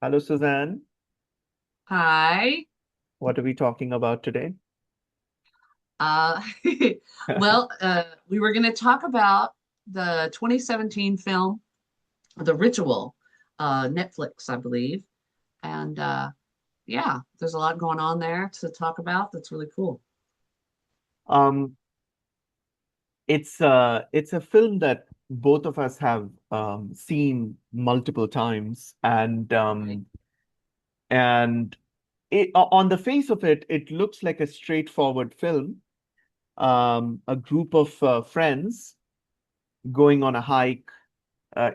Hello, Suzanne. Hi. What are we talking about today? Uh, we were going to talk about the 2017 film, The Ritual, Netflix, I believe. And yeah, there's a lot going on there to talk about. That's really cool. Um, it's a film that both of us have seen multiple times, Right. and on the face of it, it looks like a straightforward film. A group of friends going on a hike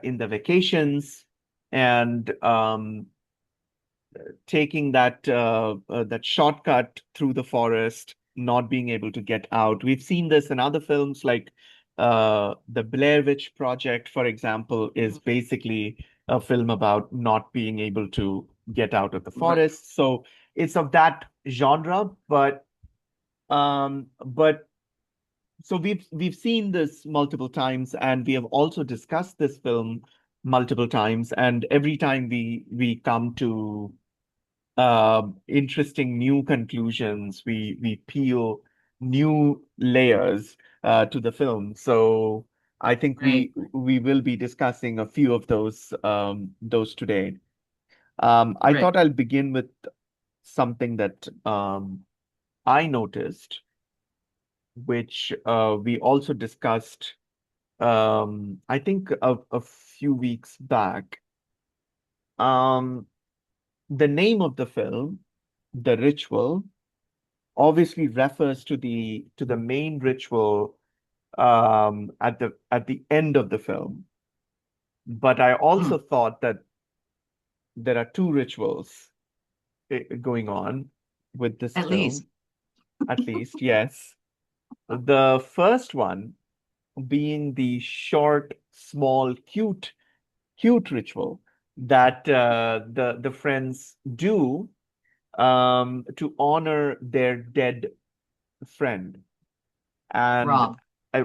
in the vacations, and taking that shortcut through the forest, not being able to get out. We've seen this in other films, like the Blair Witch Project, for example, is Mhm. basically a film about not being able to get out of the Right. forest. So it's of that genre, but so we've seen this multiple times, and we have also discussed this film multiple times, and every time we come to interesting new conclusions. We peel new layers to the film. So I think Right. we will be discussing a few of those today. I Right. thought I'll begin with something that I noticed, which we also discussed. I think a few weeks back. Um, the name of the film, The Ritual, obviously refers to the main ritual at the end of the film. But I Hmm. also thought that there are two rituals going on with this At least. film, at least, yes. The first one being the short, small, cute ritual that the friends do to honor their dead friend and Rob.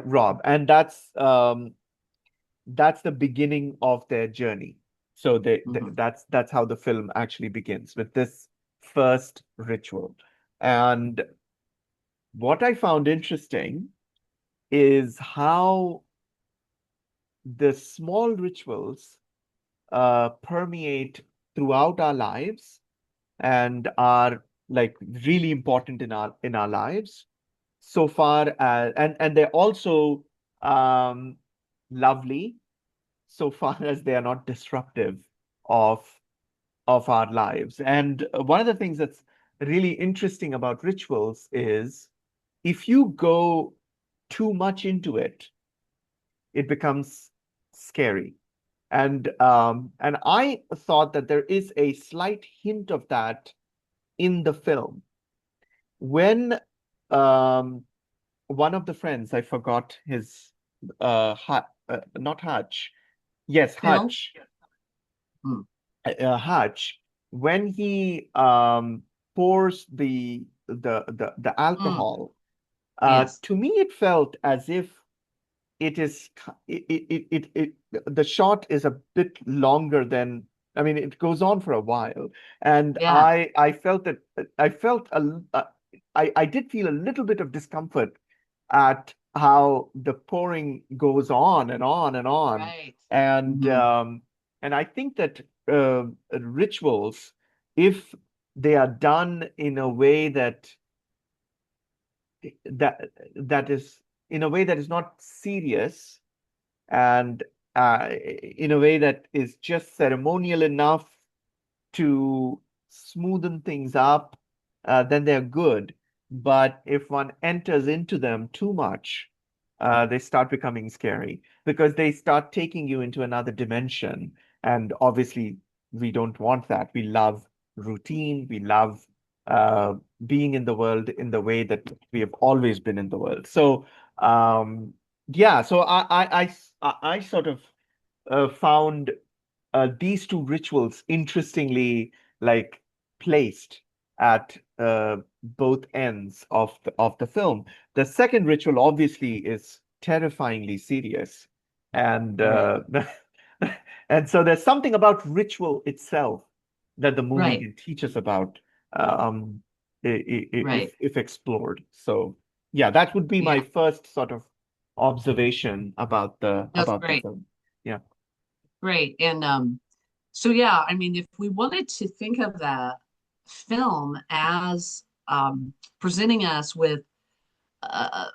Rob, and that's the beginning of their journey. So Hmm. that's how the film actually begins with this first ritual. And what I found interesting is how the small rituals permeate throughout our lives and are like really important in our lives so far as and they're also um lovely so far as they are not disruptive of of our lives. And one of the things that's really interesting about rituals is if you go too much into it, it becomes scary. And I thought that there is a slight hint of that in the film when um one of the friends, I forgot his not Hutch. Yes, Phil? Hutch. Hmm. Hutch, when he pours the Hmm. alcohol, Yes. to me it felt as if it is the shot is a bit longer than, I mean, it goes on for a while, and Yeah. I felt that I did feel a little bit of discomfort at how the pouring goes on and on and on, Right. and Hmm. um, and I think that rituals, if they are done in a way that that is in a way that is not serious and in a way that is just ceremonial enough to smoothen things up, then they're good. But if one enters into them too much, they start becoming scary because they start taking you into another dimension. And obviously, we don't want that. We love routine. We love uh, being in the world in the way that we have always been in the world. So, yeah, so I sort of found these two rituals interestingly like placed at both ends of the film. The second ritual obviously is terrifyingly serious, and Right. and so there's something about ritual itself that the movie Right. can teach us about, um, Right. if explored. So yeah, that would be Yeah. my first sort of observation That's about the great. film. Yeah. Great. And so yeah, I mean, if we wanted to think of that film as presenting us with uh,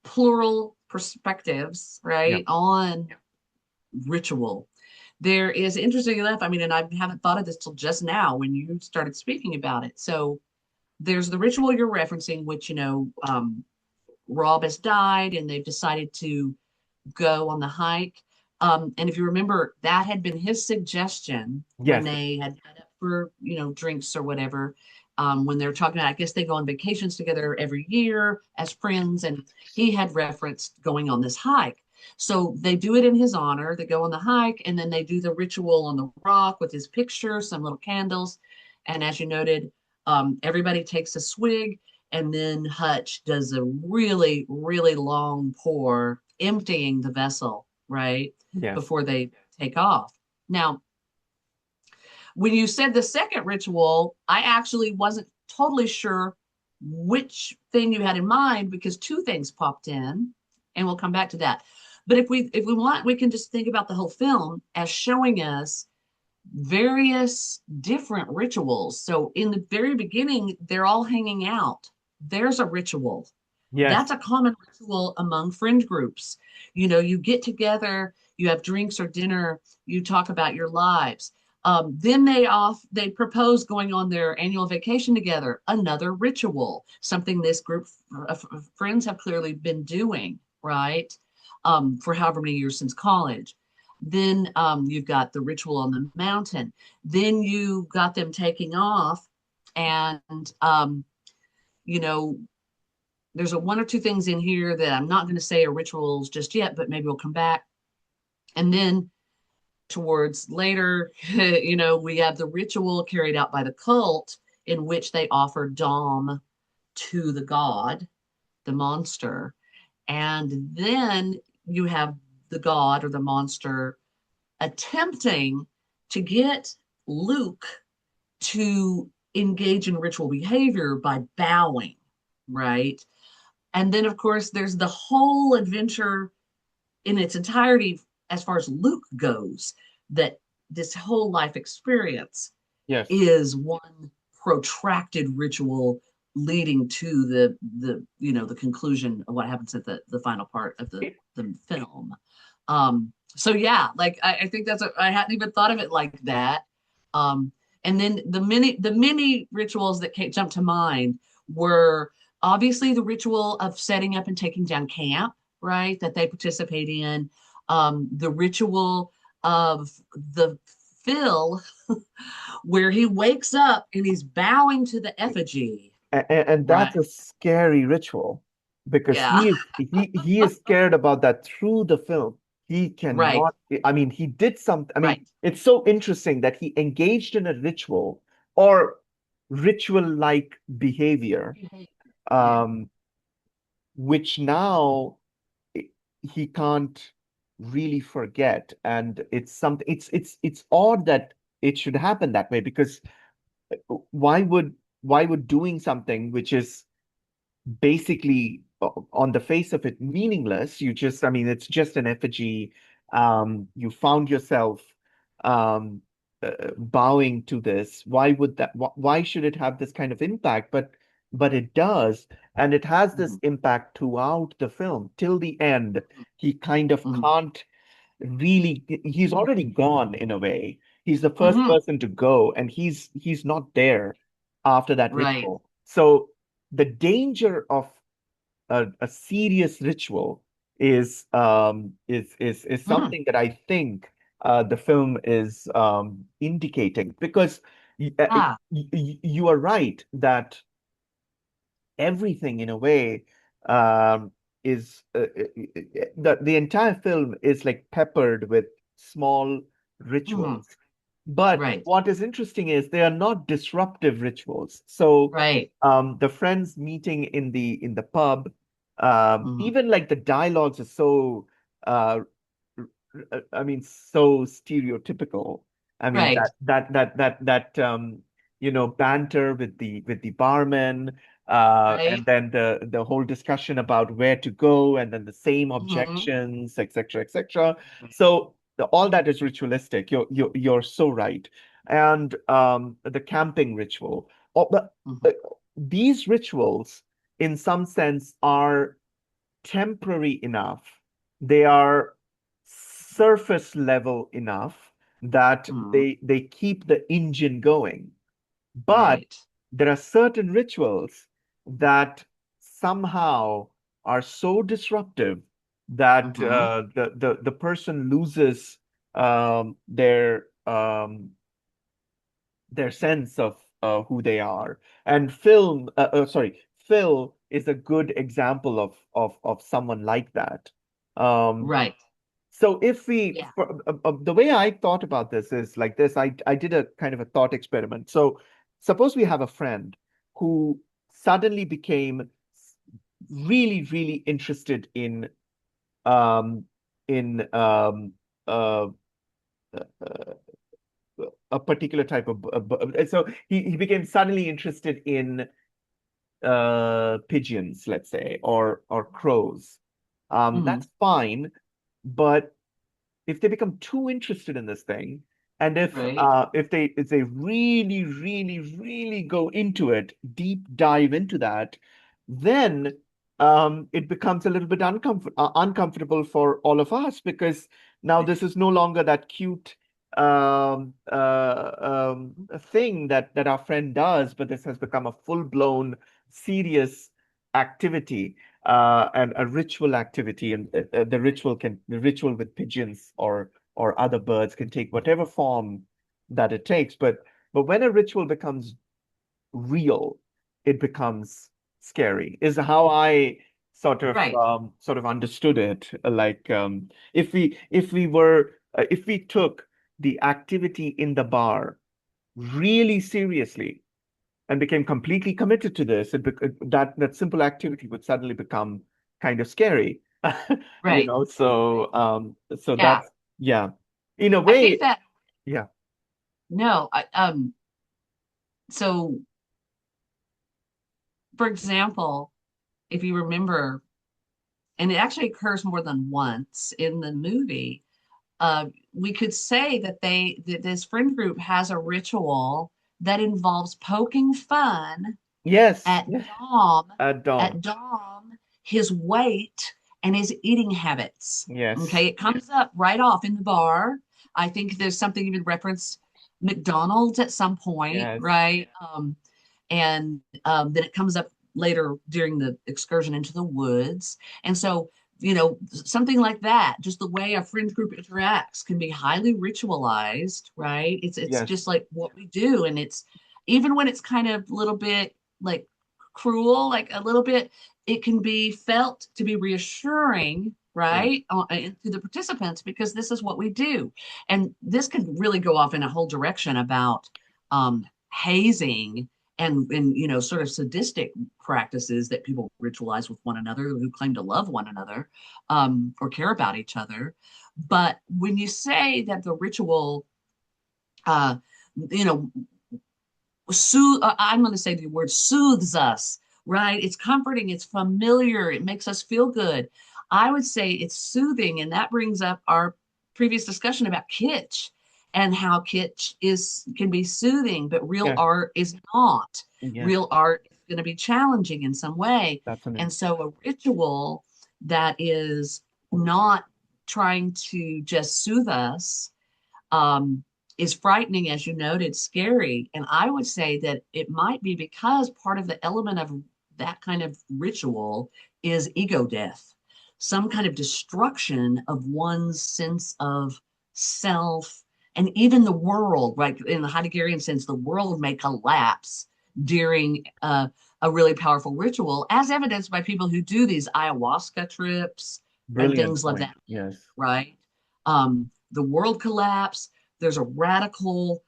plural perspectives, Yeah. right, on ritual. There is, interesting enough, I mean, and I haven't thought of this till just now when you started speaking about it. So there's the ritual you're referencing, which, Rob has died and they've decided to go on the hike. And if you remember, that had been his suggestion when Yes. they had met up for, drinks or whatever. When they were talking about, I guess they go on vacations together every year as friends, and he had referenced going on this hike. So they do it in his honor. They go on the hike, and then they do the ritual on the rock with his picture, some little candles. And as you noted, everybody takes a swig, and then Hutch does a really, really long pour, emptying the vessel, right? Yes. Before they take off. Now, when you said the second ritual, I actually wasn't totally sure which thing you had in mind because two things popped in, and we'll come back to that. But if we want, we can just think about the whole film as showing us various different rituals. So in the very beginning, they're all hanging out. There's a ritual. Yes. That's a common ritual among friend groups. You get together, you have drinks or dinner, you talk about your lives. Then they propose going on their annual vacation together. Another ritual, something this group of friends have clearly been doing, right? For however many years since college. Then you've got the ritual on the mountain. Then you got them taking off, and you know, there's a one or two things in here that I'm not going to say are rituals just yet, but maybe we'll come back. And then towards later, we have the ritual carried out by the cult in which they offer Dom to the god, the monster. And then you have the god or the monster attempting to get Luke to engage in ritual behavior by bowing, right? And then, of course, there's the whole adventure in its entirety as far as Luke goes, that this whole life experience Yes. is one protracted ritual leading to the conclusion of what happens at the final part of the film. So yeah, like I think I hadn't even thought of it like that. Um, and then the many rituals that jumped to mind were obviously the ritual of setting up and taking down camp, right? That they participate in. The ritual of the Phil, where he wakes up and he's bowing to the effigy, And right? that's a scary ritual because Yeah, he is scared about that through the film. He right, cannot, I mean, he did something. I mean, right. it's so interesting that he engaged in a ritual or ritual-like behavior, Yeah. um, which now he can't really forget. And it's something, it's odd that it should happen that way because why would why would doing something which is basically on the face of it meaningless. You just, I mean, it's just an effigy. You found yourself um, bowing to this. Why would that? Why should it have this kind of impact? But it does, and it has this Mhm, impact throughout the film till the end. mhm, He kind of mhm, can't really. He's already gone in a way. He's the first mhm. person to go, and he's not there after that Right. ritual. So the danger of a serious ritual is Mhm. something that I think the film is indicating because Ah. you are right that everything in a way is the entire film is like peppered with small Mhm. rituals. But Right. what is interesting is they are not disruptive rituals. So Right. the friends meeting in the pub, Mhm. even like the dialogues are so I mean so stereotypical. I mean Right. banter with the barman, Right. and then the whole discussion about where to go, and then the same Hmm. objections, etc., etc. So all that is ritualistic. You're so right. And the camping ritual. But Hmm. these rituals, in some sense, are temporary enough. They are surface level enough that Hmm. they keep the engine going. But Right. there are certain rituals that somehow are so disruptive that Hmm. the person loses their sense of who they are. And Phil is a good example of someone like that. Um, Right. so if we, Yeah. the way I thought about this is like this, I did a kind of a thought experiment. So suppose we have a friend who suddenly became really, really interested um, in uh, a particular type of so he became suddenly interested in pigeons, let's say, or crows. Hmm. That's fine, but if they become too interested in this thing, and Right. if they really, really, really go into it, deep dive into that, then it becomes a little bit uncomfortable for all of us because now this is no longer that cute thing that our friend does, but this has become a full-blown, serious activity, and a ritual activity, and the ritual with pigeons or other birds can take whatever form that it takes. But when a ritual becomes real, it becomes scary. Is how I Right. sort of understood it. Like if we took the activity in the bar really seriously and became completely committed to this, that simple activity would suddenly become kind of scary. Right. So Yeah. that's yeah. In a I think way, that yeah. no, so for example, if you remember, and it actually occurs more than once in the movie, we could say that this friend group has a ritual that involves poking fun Yes, at yes, Dom, at dawn. at Dom, his weight and his eating habits. Yes, Okay, it comes up right off in the bar. I think there's something even referenced McDonald's at some point, yes, right? And then it comes up later during the excursion into the woods. And so, something like that, just the way a friend group interacts can be highly ritualized, right? It's yes, just like what we do. And it's even when it's kind of a little bit like cruel, like a little bit, it can be felt to be reassuring, yes, right, to the participants because this is what we do. And this could really go off in a whole direction about hazing and sort of sadistic practices that people ritualize with one another who claim to love one another, or care about each other. But when you say that the ritual, uh, you know I'm going to say the word soothes us, right? It's comforting, it's familiar, it makes us feel good. I would say it's soothing, and that brings up our previous discussion about kitsch and how kitsch is can be soothing, but real yes, art is not. yes. Real art is going to be challenging in some way. Definitely. And so a ritual that is not trying to just soothe us, um, is frightening, as you noted, scary. And I would say that it might be because part of the element of that kind of ritual is ego death, some kind of destruction of one's sense of self and even the world, right? In the Heideggerian sense, the world may collapse during a really powerful ritual, as evidenced by people who do these ayahuasca trips and Brilliant things like point. that, Yes, right? The world collapse, there's a radical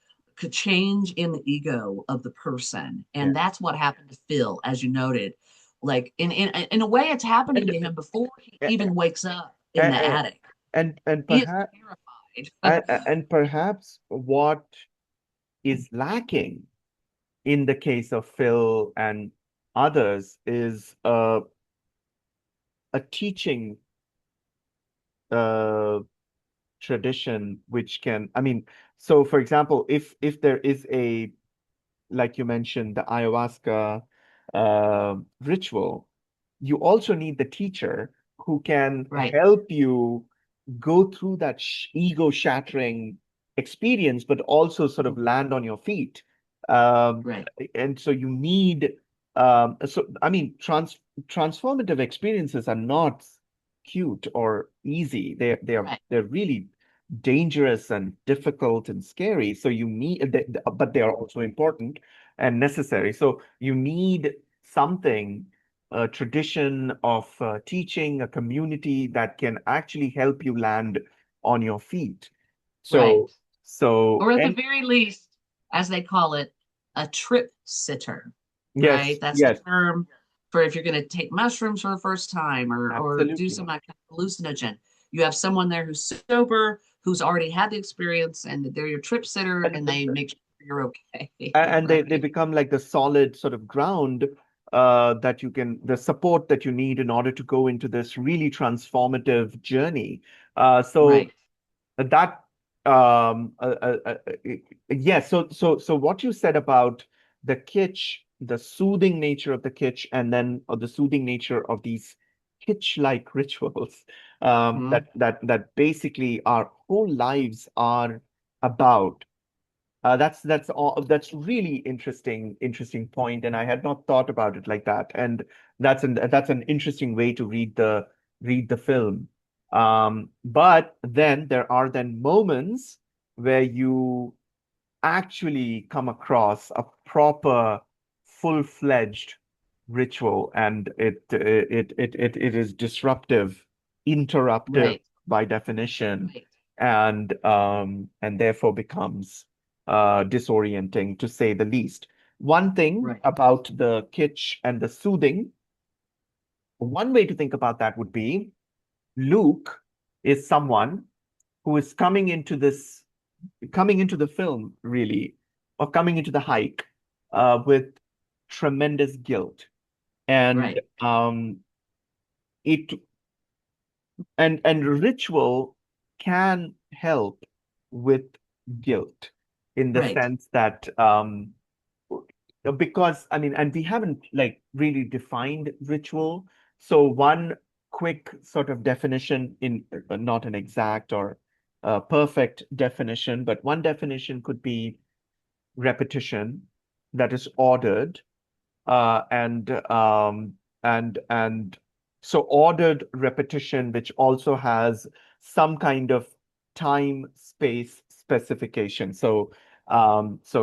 change in the ego of the person. yes. And that's what happened to Phil, as you noted. Like in a way, it's happening And to him before he a- even wakes up in the a- attic. and He is perhaps terrified. Right. and perhaps what is lacking in the case of Phil and others is a teaching uh, tradition which can, I mean, so for example, if there is a, like you mentioned, the ayahuasca ritual, you also need the teacher who can Right. help you go through that ego shattering experience, but also sort of Mhm. land on your feet. Um, Right. and so you need, so I mean, transformative experiences are not cute or easy. Right. They're really dangerous and difficult and scary. So you need, but they are also important and necessary. So you need something, a tradition of teaching, a community that can actually help you land on your feet. Right. So, so, Or at the and very least, as they call it, a trip sitter, right? yes, That's a yes, term for if you're going to take mushrooms for the first time or do absolutely. some kind of hallucinogen. You have someone there who's sober, who's already had the experience, and they're your trip sitter, and they make sure you're okay, And they right? become like the solid sort of ground that you can, the support that you need in order to go into this really transformative journey. So Right. that yes, so what you said about the kitsch, the soothing nature of the kitsch, and then the soothing nature of these kitsch-like rituals, Mhm. that basically our whole lives are about. That's all. That's really interesting point, and I had not thought about it like that. And that's an interesting way to read the film. But then there are then moments where you actually come across a proper, full-fledged ritual, and it is disruptive, interruptive Right. by definition, Right. and therefore becomes disorienting to say the least. One thing Right. about the kitsch and the soothing, one way to think about that would be Luke is someone who is coming into the film, really, or coming into the hike with tremendous guilt. And Right. it and ritual can help with guilt in the Right. sense that because I mean, and we haven't like really defined ritual. So one quick sort of definition in not an exact or perfect definition, but one definition could be repetition that is ordered uh, and um, and so ordered repetition, which also has some kind of time space specification. So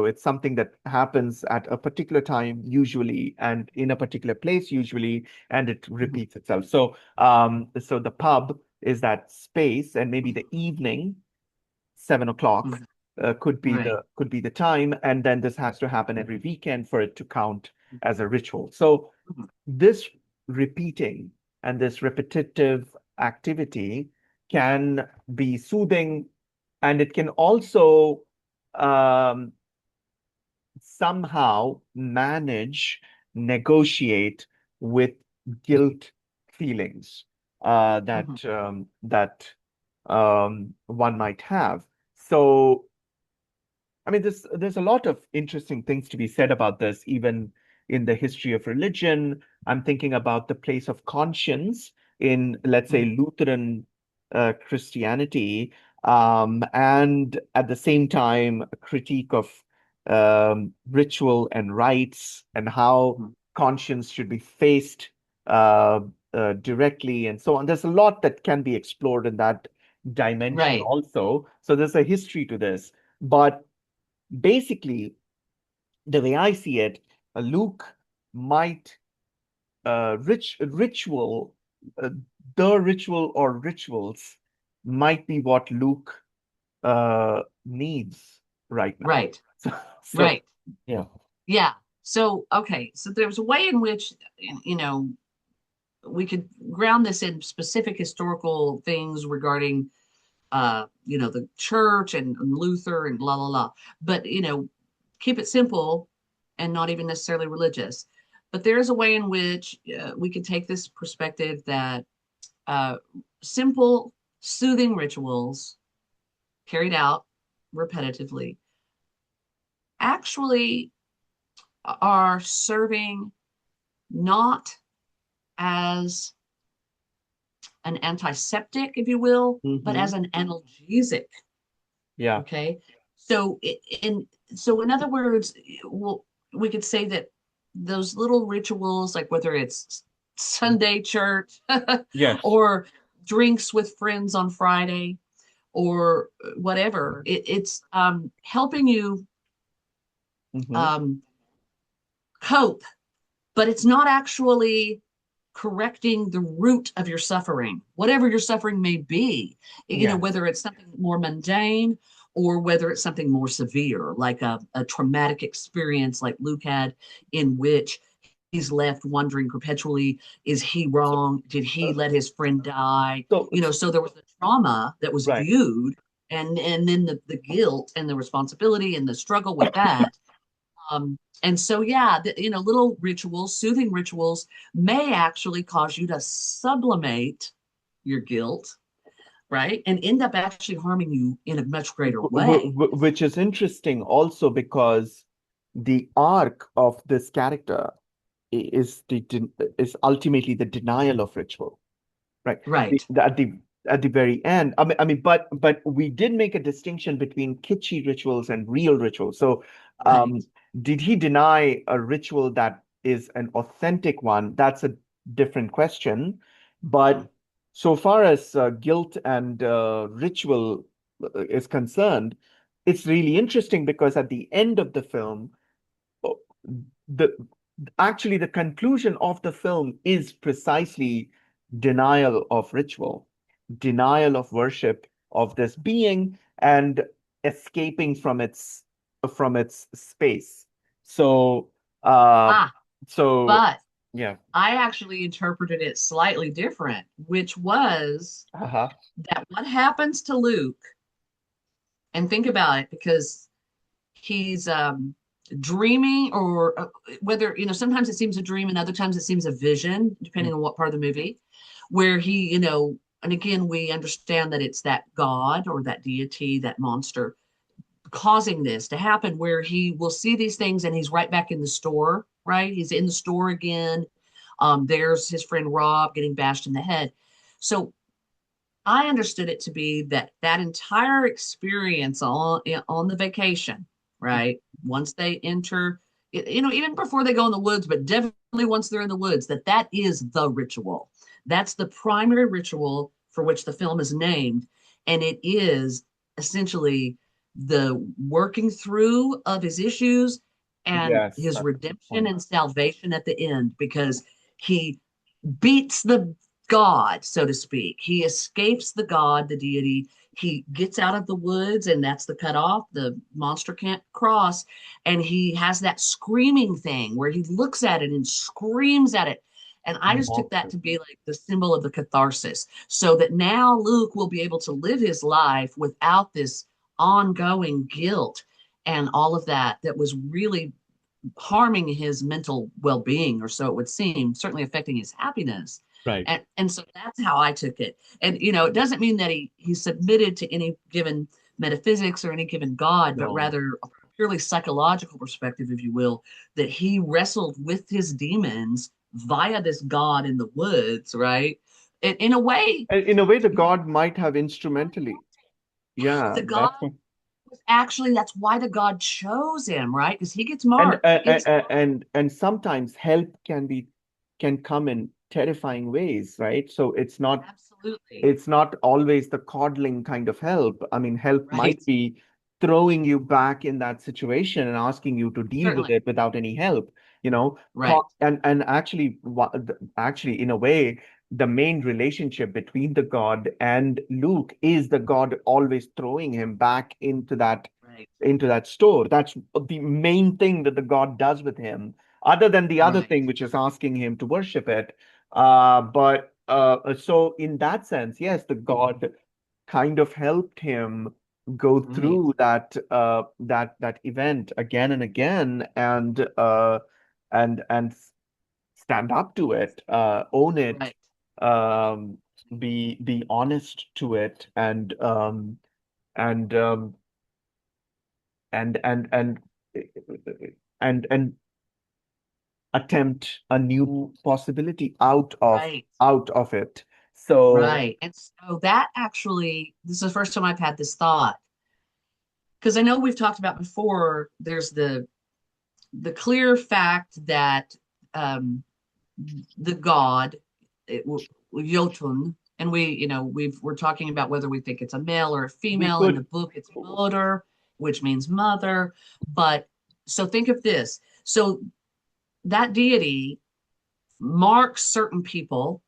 it's something that happens at a particular time usually, and in a particular place usually, and it Mhm. repeats itself. So the pub is that space, and maybe the evening 7 o'clock Mhm. Right. could be the time, and then this has to happen every weekend for it to count as a ritual. So Mhm. this repeating and this repetitive activity can be soothing, and it can also um, somehow manage, negotiate with guilt feelings Mhm. that one might have. So I mean, there's a lot of interesting things to be said about this, even in the history of religion. I'm thinking about the place of conscience in, let's say, Mhm. Lutheran Christianity, and at the same time, a critique of ritual and rites and how Mhm. conscience should be faced uh, directly and so on. There's a lot that can be explored in that dimension Right. also. So there's a history to this. But basically, the way I see it, Luke might ritual, uh, the ritual or rituals might be what Luke needs right now. Right. So, so Right. yeah. Yeah. So, okay. So there's a way in which, you know, we could ground this in specific historical things regarding the church and Luther and la la la. But keep it simple and not even necessarily religious. But there is a way in which we could take this perspective that uh, simple, soothing rituals carried out repetitively actually are serving not as an antiseptic, if you will, but Hmm. as an analgesic. Yeah. Okay. So, in other words, well, we could say that those little rituals, like whether it's Sunday church Yes. or drinks with friends on Friday or whatever, it's helping you Hmm. um, cope, but it's not actually correcting the root of your suffering, whatever your suffering may be, Yes. whether it's something more mundane or whether it's something more severe, like a traumatic experience like Luke had, in which he's left wondering perpetually, is he So, wrong? Did uh, he let his friend die? so, So there was the trauma that was right. viewed, and then the guilt and the responsibility and the struggle with that. And so, yeah, little rituals, soothing rituals may actually cause you to sublimate your guilt, right? And end up actually harming you in a much greater way. Which is interesting also because the arc of this character is is ultimately the denial of ritual, right? Right, At the very end, but we did make a distinction between kitschy rituals and real rituals. So, right. um, did he deny a ritual that is an authentic one? That's a different question. But so far as guilt and ritual is concerned, it's really interesting because at the end of the film, oh, the actually the conclusion of the film is precisely denial of ritual, denial of worship of this being, and escaping from its space. So, uh, Ah, so but yeah. I actually interpreted it slightly different, which was Uh-huh. that what happens to Luke, and think about it, because he's dreaming, or whether sometimes it seems a dream and other times it seems a vision, Mm. depending on what part of the movie, where he and again we understand that it's that god or that deity, that monster, causing this to happen, where he will see these things and he's right back in the store, right? He's in the store again. There's his friend Rob getting bashed in the head. So I understood it to be that entire experience on the vacation, right? Once they enter, even before they go in the woods, but definitely once they're in the woods, that is the ritual. That's the primary ritual for which the film is named, and it is essentially the working through of his issues and Yes, his that's a good redemption point. and salvation at the end, because he beats the god, so to speak. He escapes the god, the deity. He gets out of the woods, and that's the cutoff. The monster can't cross. And he has that screaming thing where he looks at it and screams at it. And I just took that Monster. to be like the symbol of the catharsis, so that now Luke will be able to live his life without this ongoing guilt and all of that was really harming his mental well-being, or so it would seem, certainly affecting his happiness. Right. And so that's how I took it. And it doesn't mean that he submitted to any given metaphysics or any given god, but No. rather a purely psychological perspective, if you will, that he wrestled with his demons via this god in the woods, right? In a way, And in a way, the God might have instrumentally. Yeah, the god that's what. was actually, that's why the god chose him, right? Because he gets And marked. He gets sometimes help can come in terrifying ways, right? So absolutely it's not always the coddling kind of help. I mean, help might right. be throwing you back in that situation and asking you to deal with Certainly. it without any help, Right. and actually, actually, in a way, the main relationship between the God and Luke is the God always throwing him back Right. into that store. That's the main thing that the God does with him, other than the other Right. thing, which is asking him to worship it. But so in that sense, yes, the God. kind of helped him go Right. through that event again and again, and stand up to it, own it, Right. um, be honest to it, and um, and and and and attempt a new possibility Right. out of it. So Right. And so that actually, this is the first time I've had this thought. Because I know we've talked about before, there's the clear fact that the god, Jotun, and we're talking about whether we think it's a male or a we female. In the could, book, it's Moder, which means mother. But so think of this. So that deity marks certain people,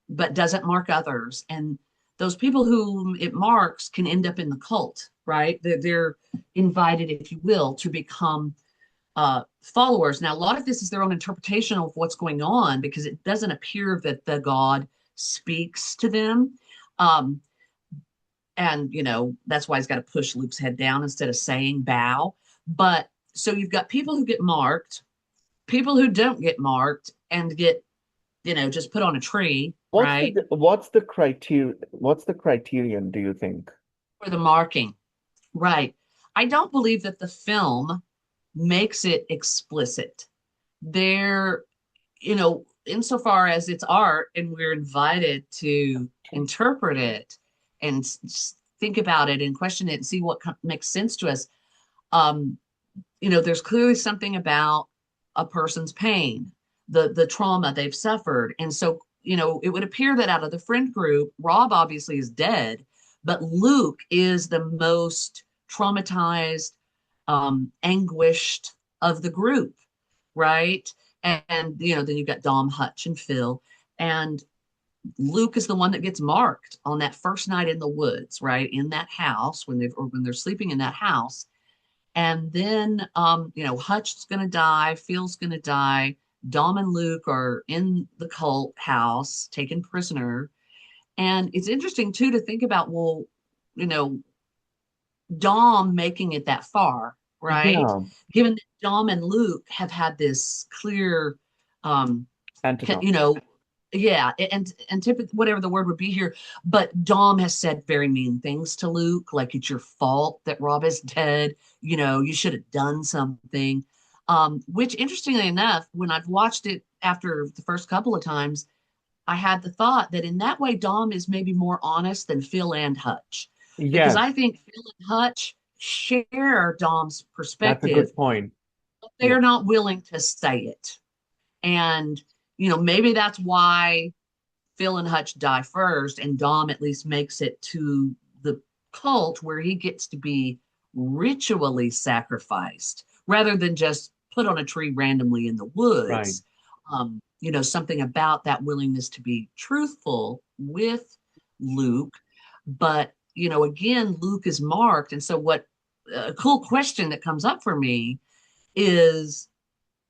but doesn't mark others. And those people whom it marks can end up in the cult, right? They're invited, if you will, to become followers. Now, a lot of this is their own interpretation of what's going on because it doesn't appear that the god speaks to them. Um, and, that's why he's got to push Luke's head down instead of saying bow. But so you've got people who get marked, people who don't get marked and get, just put on a tree, right? what's the criterion, do you think? For the marking. Right. I don't believe that the film makes it explicit. There, insofar as it's art and we're invited to interpret it and think about it and question it and see what makes sense to us, um, there's clearly something about a person's pain, the trauma they've suffered. And so, it would appear that out of the friend group, Rob obviously is dead, but Luke is the most traumatized, anguished of the group, right? And then you've got Dom, Hutch, and Phil. And Luke is the one that gets marked on that first night in the woods, right? In that house when they're sleeping in that house. And then, Hutch's going to die, Phil's going to die. Dom and Luke are in the cult house, taken prisoner. And it's interesting, too, to think about, well, you know, Dom making it that far, right? Yeah, Given that Dom and Luke have had this clear, um, antidote. you know, yeah, and typically whatever the word would be here, but Dom has said very mean things to Luke, like it's your fault that Rob is dead. You should have done something. Which interestingly enough, when I've watched it after the first couple of times, I had the thought that in that way, Dom is maybe more honest than Phil and Hutch, because Yes, I think Phil and Hutch share Dom's that's a perspective, good point. but they Yeah, are not willing to say it. And, maybe that's why Phil and Hutch die first, and Dom at least makes it to the cult where he gets to be ritually sacrificed rather than just put on a tree randomly in the right. woods. Something about that willingness to be truthful with Luke. But, again, Luke is marked. And so, what a cool question that comes up for me is,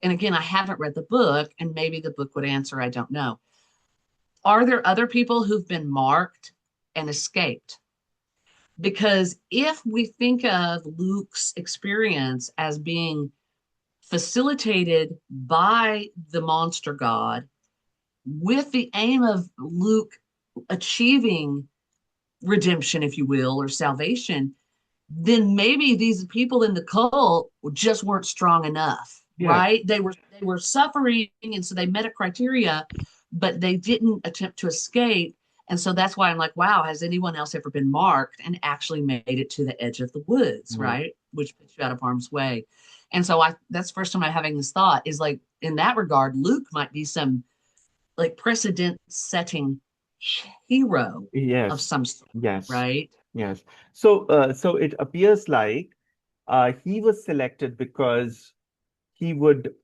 and again, I haven't read the book, and maybe the book would answer, I don't know. Are there other people who've been marked and escaped? Because if we think of Luke's experience as being facilitated by the monster god with the aim of Luke achieving redemption, if you will, or salvation, then maybe these people in the cult just weren't strong enough, Yes. right? They were suffering, and so they met a criteria, but they didn't attempt to escape. And so that's why I'm like, wow, has anyone else ever been marked and actually made it to the edge of the woods, Mm. right? Which puts you out of harm's way. And so that's the first time I'm having this thought is like in that regard, Luke might be some like precedent setting hero of Yes, some sort, yes, right? yes. So it appears like he was selected because he would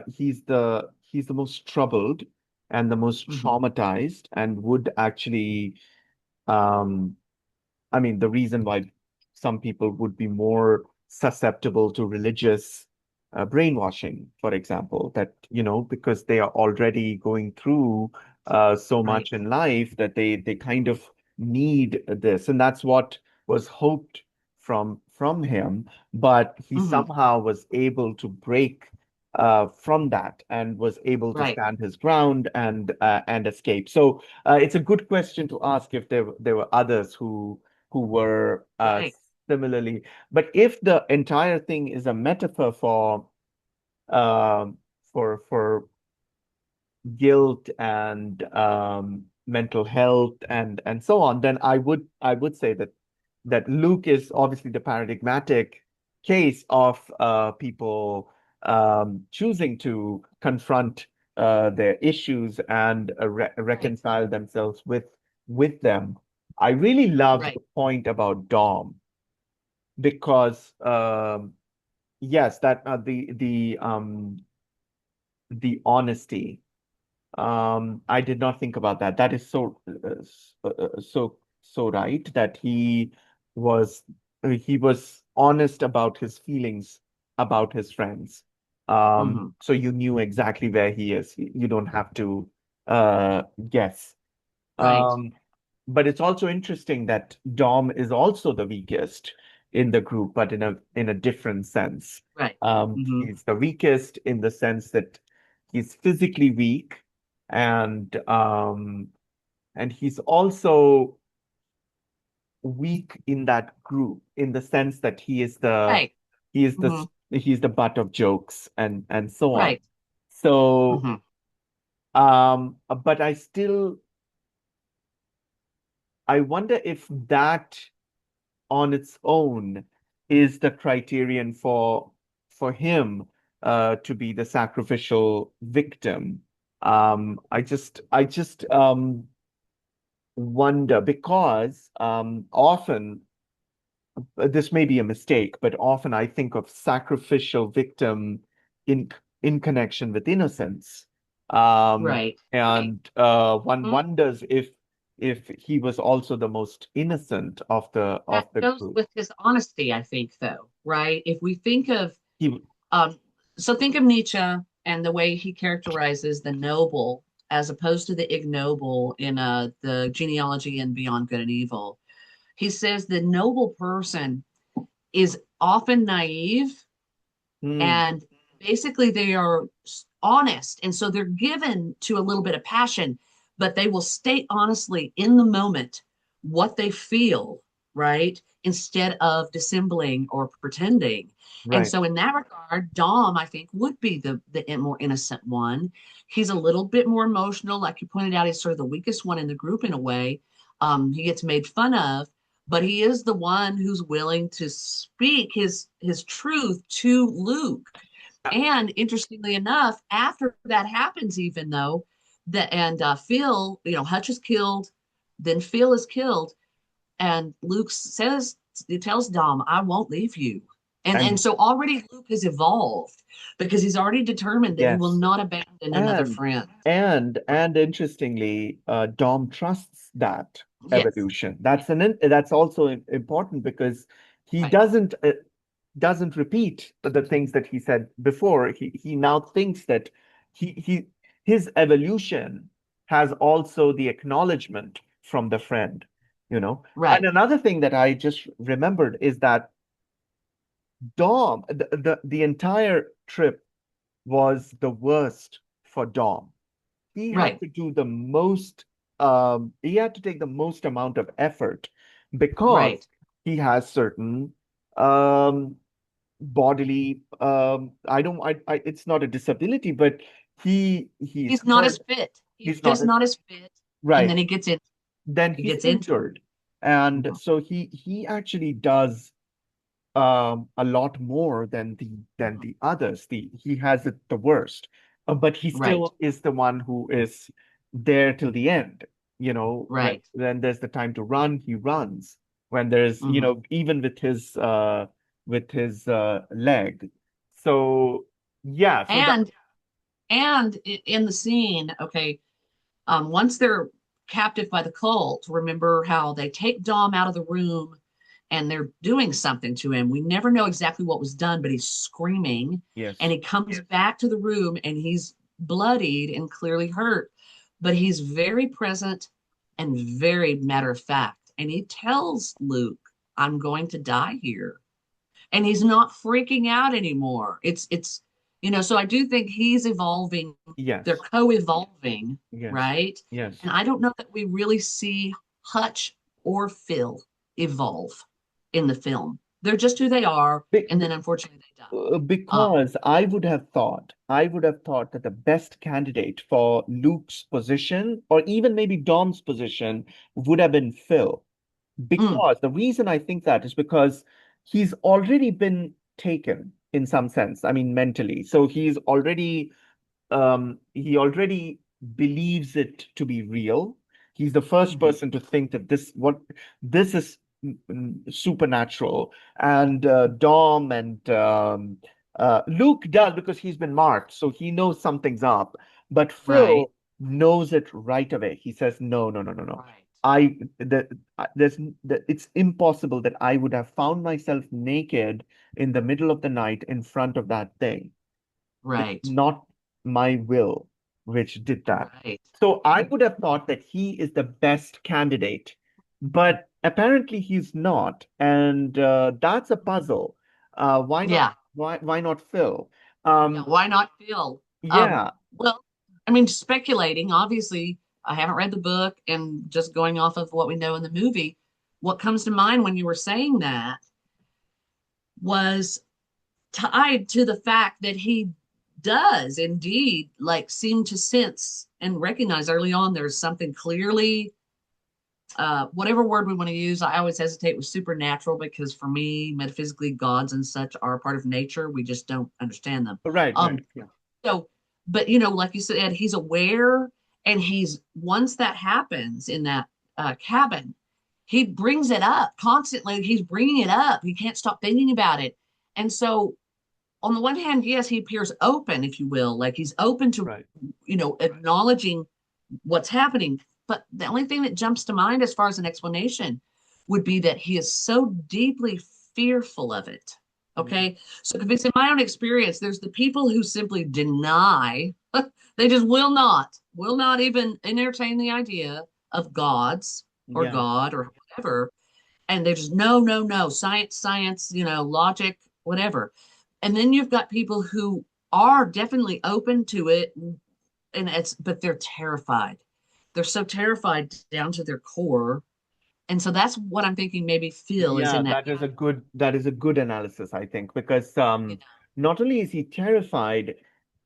he's the most troubled and the most Mm-hmm. traumatized and would actually um I mean, the reason why some people would be more susceptible to religious brainwashing, for example, that, because they are already going through so Right. much in life that they kind of need this, and that's what was hoped from him. But he Hmm. somehow was able to break from that and was able to Right. stand his ground and escape. So it's a good question to ask if there were others who were Right. similarly. But if the entire thing is a metaphor um, for guilt and mental health and so on, then I would say that Luke is obviously the paradigmatic case of people choosing to confront their issues and Right. reconcile themselves with them. I really love the Right. point about Dom because yes, that the honesty. I did not think about that. That is so right that he was honest about his feelings about his friends. Hmm. So you knew exactly where he is. You don't have to guess. Right. Um, but it's also interesting that Dom is also the weakest in the group, but in a different sense. Right. Hmm. He's the weakest in the sense that he's physically weak, and he's also weak in that group in the sense that Right. he is the Hmm. he's the butt of jokes and so on. Right. So, Hmm. but I wonder if that on its own is the criterion for him to be the sacrificial victim. I just wonder because often this may be a mistake, but often I think of sacrificial victim in in connection with innocence. Right. Right. And one Mhm. wonders if he was also the most innocent of the That goes group. with his honesty, I think, though, right? If we think of, He, um, so think of Nietzsche and the way he characterizes the noble as opposed to the ignoble in the genealogy and Beyond Good and Evil. He says the noble person is often naive hmm, and basically they are honest. And so they're given to a little bit of passion, but they will state honestly in the moment what they feel, right? Instead of dissembling or pretending. And right. so in that regard, Dom, I think, would be the more innocent one. He's a little bit more emotional. Like you pointed out, he's sort of the weakest one in the group in a way. He gets made fun of, but he is the one who's willing to speak his truth to Luke. And interestingly enough, after that happens, even though that and Phil, Hutch is killed, then Phil is killed, and Luke says he tells Dom, "I won't leave you." And And so already Luke has evolved because he's already determined that he will yes, not abandon another and friend. and interestingly, Dom trusts that Yes, evolution. yes, That's also important because he right, doesn't repeat the things that he said before. He now thinks that he his evolution has also the acknowledgement from the friend, you know. And right, another thing that I just remembered is that Dom, the entire trip was the worst for Dom. He had right, to do the most, he had to take the most amount of effort right. because he has certain um, bodily, I don't, it's not a disability, but he's He's not as hurt. fit. He's He's not just not as fit, and then right. Then he he's gets injured. injured. And Mhm. so he actually does a lot more than Mhm. the others. He has it the worst, but he Right, still is the one who is there till the end. right. When there's the time to run, he runs. When there's, Hmm. even with his leg. So yeah, so that And in the scene, okay, once they're captive by the cult, remember how they take Dom out of the room and they're doing something to him. We never know exactly what was done, but he's screaming and yes, he comes back to the room and he's bloodied and clearly hurt, but he's very present and very matter of fact. And he tells Luke, I'm going to die here. And he's not freaking out anymore. So I do think he's evolving. They're Yes. co-evolving, Yes. right? Yes. And I don't know that we really see Hutch or Phil evolve in the film. They're just who they are, Be- and be- then unfortunately they die. because I would have thought that the best candidate for Luke's position, or even maybe Dom's position, would have been Phil. Mm, Because the reason I think that is because he's already been taken in some sense. I mean, mentally. So he already believes it to be real. He's the first mhm, person to think that this is supernatural. And Dom and Luke does because he's been marked, so he knows something's up. But right, Phil knows it right away. He says, "No, no, no, no, no. right, It's impossible that I would have found myself naked in the middle of the night in front of that thing. It's right, not my will which did that." right. So I would have thought that he is the best candidate, but apparently he's not, and that's a puzzle. Why not? Yeah, Why not Phil? yeah. Um, Why not Phil? yeah, Well, I mean, speculating. Obviously, I haven't read the book, and just going off of what we know in the movie, what comes to mind when you were saying that was tied to the fact that he does indeed like seem to sense and recognize early on there's something clearly whatever word we want to use. I always hesitate with supernatural because for me metaphysically gods and such are a part of nature, we just don't understand them. right, right, um yeah, so but like you said, he's aware, and he's once that happens in that cabin, he brings it up constantly. He's bringing it up, he can't stop thinking about it. And so on the one hand, yes, he appears open, if you will, like he's open to, right, acknowledging what's happening. But the only thing that jumps to mind as far as an explanation would be that he is so deeply fearful of it. mhm, Okay. So, because in my own experience, there's the people who simply deny, they just will not even entertain the idea of gods or yeah, God or whatever. And they're just, no, no, no, science, science, logic, whatever. And then you've got people who are definitely open to it, but they're terrified. They're so terrified down to their core. And so that's what I'm thinking maybe Phil is yeah. in that That is a good analysis, I think, because category. not only is he terrified,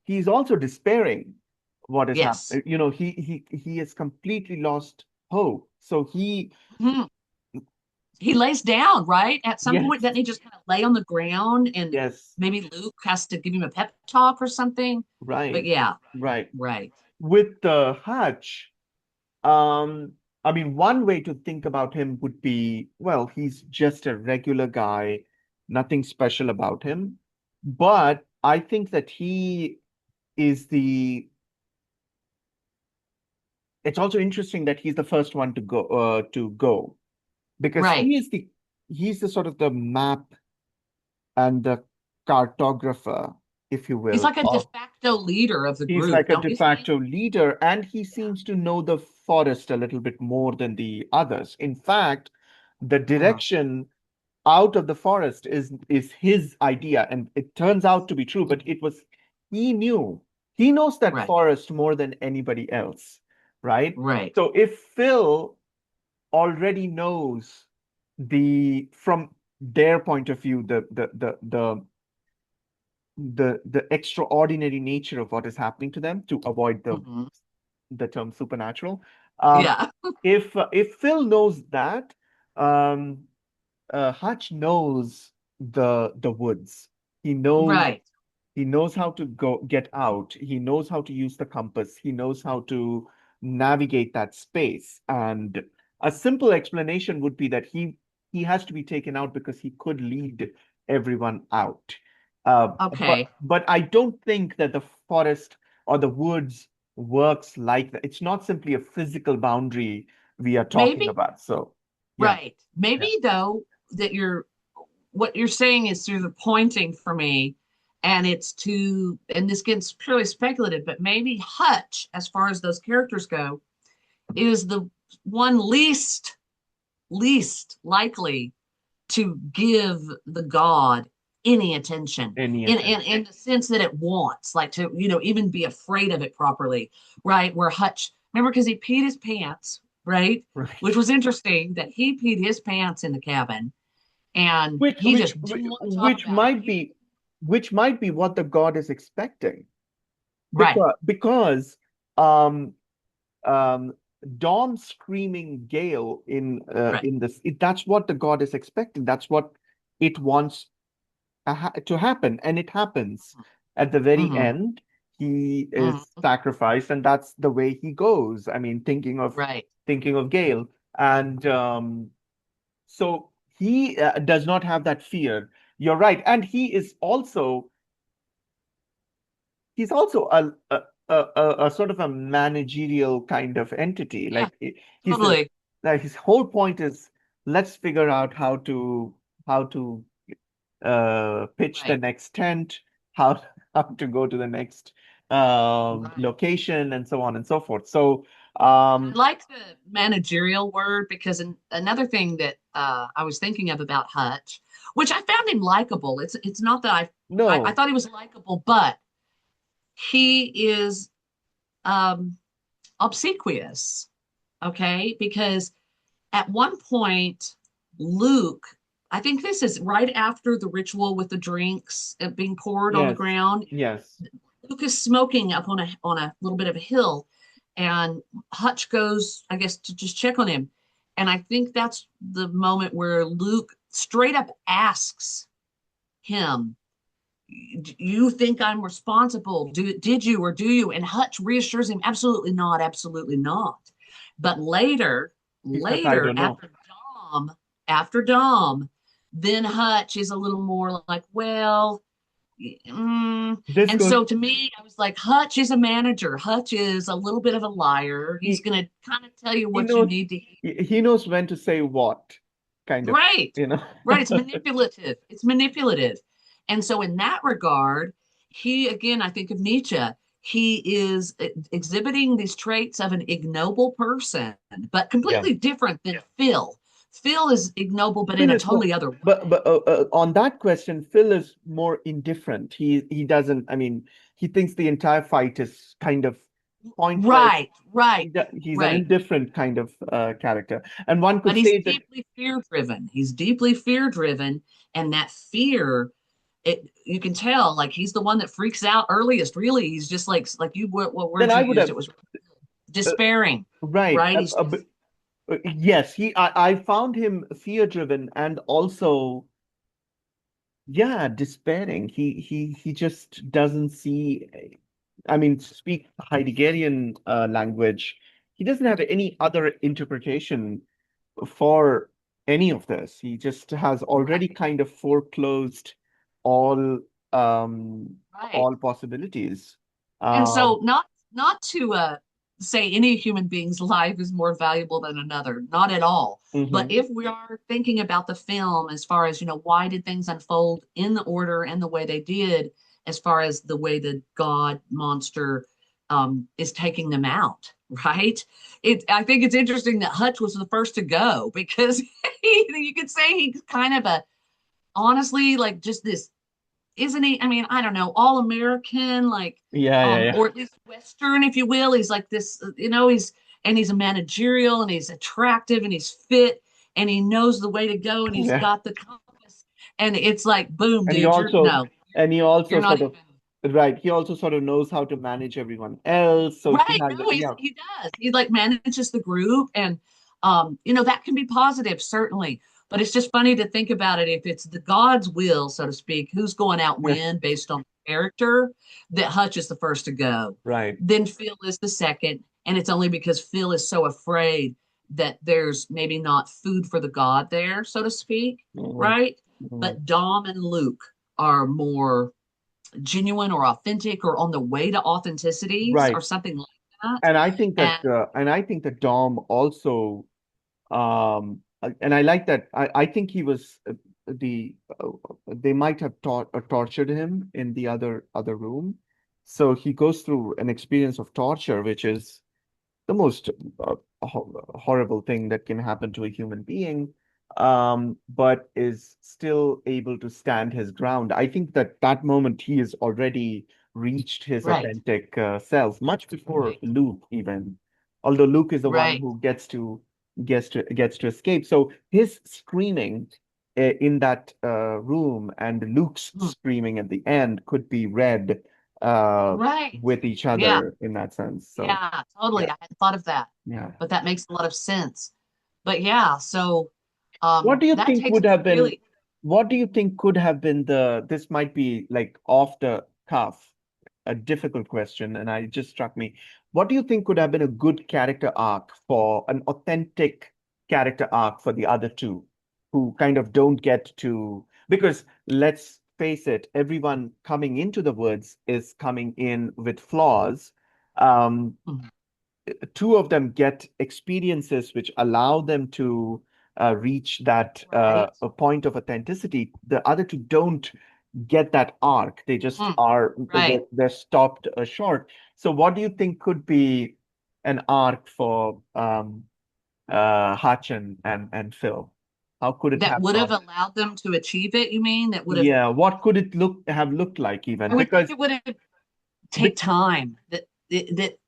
he's also despairing what is Yes. happening. He has completely lost hope. So Mhm. He lays down, right? At some point, yes, doesn't he just kind of lay on the ground, and yes, maybe Luke has to give him a pep talk or something? But right, yeah, right. right. With the Hutch, um, I mean, one way to think about him would be, well, he's just a regular guy, nothing special about him. But I think that is the, it's also interesting that he's the first one to go, because Right. he's the sort of the map and the cartographer, if you He's will, like a de of facto leader of the he's group, like a don't de you think? facto leader, and he Yeah. seems to know the forest a little bit more than the others. In fact, the Uh, direction out of the forest is his idea, and it turns out to be true, but he knows that right. forest more than anybody else, right? Right. So if Phil already knows from their point of view, the extraordinary nature of what is happening to them, to avoid Mhm. the term supernatural. um Yeah. if Phil knows that, um Hutch knows the woods. He knows Right. he knows how to go get out. He knows how to use the compass. He knows how to navigate that space. And a simple explanation would be that he has to be taken out because he could lead everyone out. But Okay. but I don't think that the forest or the woods works like that. It's not simply a physical boundary we are talking Maybe. about. So yeah, Right. yeah, Maybe though that what you're saying is through the pointing for me, and it's to, and this gets purely speculative, but maybe Hutch, as far as those characters go, is the one least likely to give the god any attention Any in attention. the sense that it wants, like to, even be afraid of it properly, right? Where Hutch, remember, because he peed his pants, right? Which Right. was interesting that he peed his pants in the cabin and Which he which just didn't which want to talk which about it. might be which might be what the god is expecting. Right, Because um um Dawn screaming Gale right. in this that's what the god is expecting. That's what it wants to happen, and it happens at the very Mm-hmm, end. He is mm-hmm, sacrificed, and that's the way he goes. I mean, right. thinking of Gale, and so he does not have that fear. You're right, and he's also a sort of a managerial kind of entity. Yeah, Like he's a totally. like his whole point is let's figure out how to pitch the Right, next tent, how how to go to the next right. location, and so on and so forth. So And I um, like the managerial word because another thing that I was thinking of about Hutch, which I found him likable. It's not that I no, thought he was likable, but he is um, obsequious. Okay, because at one point, Luke, I think this is right after the ritual with the drinks being poured on the yes, ground. yes, Luke is smoking up on a little bit of a hill, and Hutch goes, I guess, to just check on him. And I think that's the moment where Luke straight up asks him, "You think I'm responsible? Did you or do you?" And Hutch reassures him, "Absolutely not, absolutely not." But he says I later don't know. After Dom, then Hutch is a little more like, well, This and goes, so to me, I was like, Hutch is a manager. Hutch is a little bit of a liar. He's he going to kind of tell you he what you knows need to hear. he knows when to say what, kind of, Right. you know. Right. It's manipulative. It's manipulative. And so, in that regard, he, again, I think of Nietzsche, he is exhibiting these traits of an ignoble person, but Yeah. completely different than Phil. Phil is ignoble, but in Phil a is more, totally other way. but on that question, Phil is more indifferent. He doesn't. I mean, he thinks the entire fight is kind of pointless. Right, right, He's an right. indifferent kind of character, and one But could he's say that. deeply fear driven. He's deeply fear driven, and that fear, it you can tell, like he's the one that freaks out earliest. Really, he's just like you what Then words I you would used? have It was uh, despairing, right. right? He's just Yes, I found him fear driven and also yeah, despairing. He just doesn't see. I mean, speak Heideggerian language. He doesn't have any other interpretation for any of this. He just has already right, kind of foreclosed all right. all possibilities. And Um, so not to say any human being's life is more valuable than another, not at all. But mhm. if we are thinking about the film as far as, why did things unfold in the order and the way they did, as far as the way the god monster is taking them out, right? I think it's interesting that Hutch was the first to go because you could say he's kind of a honestly like just this, isn't he? I mean, I don't know, all American, like, Yeah, yeah, yeah, or at least Western, if you will. He's like this, he's a managerial and he's attractive and he's fit and he knows the way to go and he's yeah. got the compass. And it's like, boom, And he dude, also no, and he also you're not sort even of right. He also sort of knows how to manage everyone else. So he right. has No, yeah, he does. He like manages the group and that can be positive, certainly. But it's just funny to think about it. If it's the God's will, so to speak, who's going out yeah, when based on character, that Hutch is the first to go. right. Then Phil is the second. And it's only because Phil is so afraid that there's maybe not food for the God there, so to speak, Mhm, right? mhm. But Dom and Luke are more genuine or authentic or on the way to authenticities or Right. something like that. And And I think that Dom also and I like that I think he was they might have tortured him in the other room. So he goes through an experience of torture, which is the most horrible thing that can happen to a human being, but is still able to stand his ground. I think that that moment he has already reached his Right, authentic self, much before right, Luke even. Although Luke is the one right. who gets to escape. So his screaming in that room and Luke's Mm, screaming at the end could be read uh, right. with each Yeah, other in that sense. So yeah, totally. yeah, I hadn't thought of that, yeah. but that makes a lot of sense. But yeah, so What do you that think takes would us have been, really. what do you think could have been this might be like off the cuff, a difficult question, and it just struck me. What do you think could have been a good character arc for an authentic character arc for the other two who kind of don't get to, because let's face it, everyone coming into the woods is coming in with flaws. Um, Mhm. two of them get experiences which allow them to reach that Right. a point of authenticity. The other two don't get that arc. They just Mm, are right. they're stopped short. So, what do you think could be an arc for Hutch and Phil? How could it That have would have gone? allowed them to achieve it, you mean? That would have, Yeah, what could it looked like I even? would think Because it would have take time. That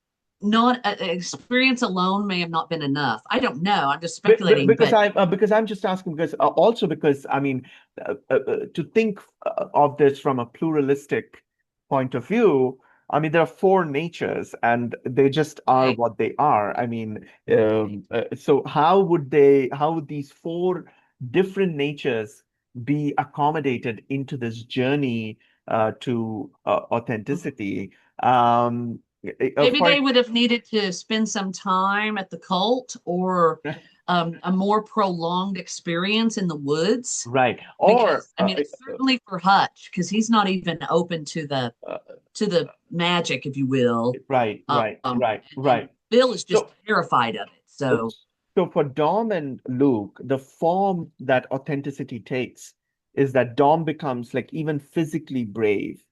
not experience alone may have not been enough. I don't know. I'm just speculating, but because I'm just asking because also because I mean to think of this from a pluralistic point of view, I mean there are four natures and they just are right, what they are. I mean, right. so how would these four different natures be accommodated into this journey to Mhm. authenticity? Maybe For they would have needed to spend some time at the cult or a more prolonged experience in the woods. right or Because I mean, certainly for Hutch, because he's not even open uh, to the magic, if you will. right, right, right, And right. Bill is just So, terrified of it. So, so for Dom and Luke, the form that authenticity takes is that Dom becomes like even physically brave.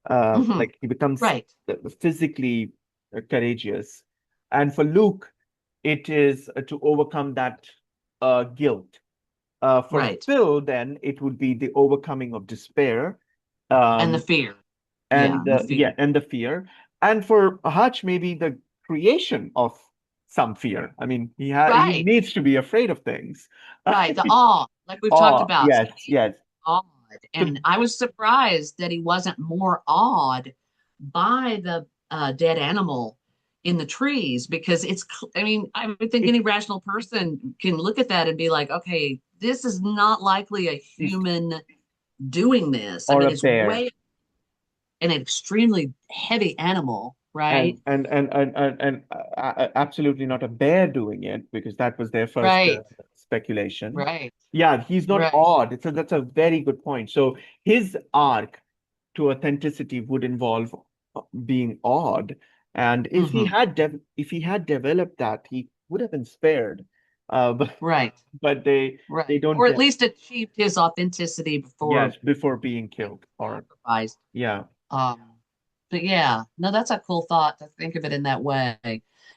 mhm, Like he becomes right, physically courageous. And for Luke, it is to overcome that guilt. For right. Phil, then it would be the overcoming of despair. And the Um, fear. Yeah, and the fear. yeah, and the fear. And for Hutch, maybe the creation of some fear. I mean, he Right, needs to be afraid of things. right. The awe, like we've talked Oh, about. yes, He needed yes. to be awed. So, And I was surprised that he wasn't more awed by the dead animal in the trees because I mean, I would think it, any rational person can look at that and be like, okay, this is not likely a it human doing this. I or mean, a it's bear. way an extremely heavy animal, right? Absolutely not a bear doing it because that was their first Right, speculation. right, Yeah, he's not right. odd. So that's a very good point. So his arc to authenticity would involve being odd. And Hmm. if he had developed that, he would have been spared. But Right, but they right. don't Or at get least achieved his authenticity before yes before being being killed or sacrificed. yeah Um, but yeah, no, that's a cool thought to think of it in that way.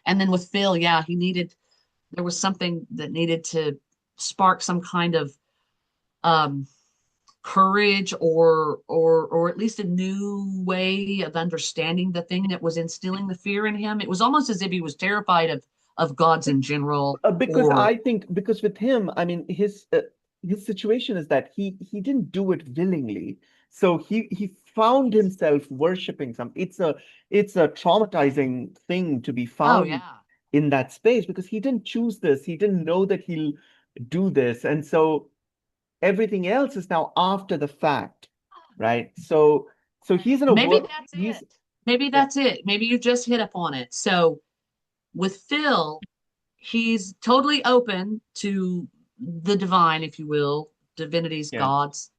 And then with Phil, yeah, there was something that needed to spark some kind of um courage or at least a new way of understanding the thing that was instilling the fear in him. It was almost as if he was terrified of gods in general because or I think because with him, I mean, his situation is that he didn't do it willingly. So he found himself worshiping some. It's a traumatizing thing to be oh found yeah. in that space because he didn't choose this. He didn't know that he'll do this, and so everything else is now after the fact, right? So he's in a Maybe work. that's He's it. Maybe yeah that's it. Maybe you just hit upon it. So with Phil, he's totally open to the divine, if you will, divinities, yeah gods.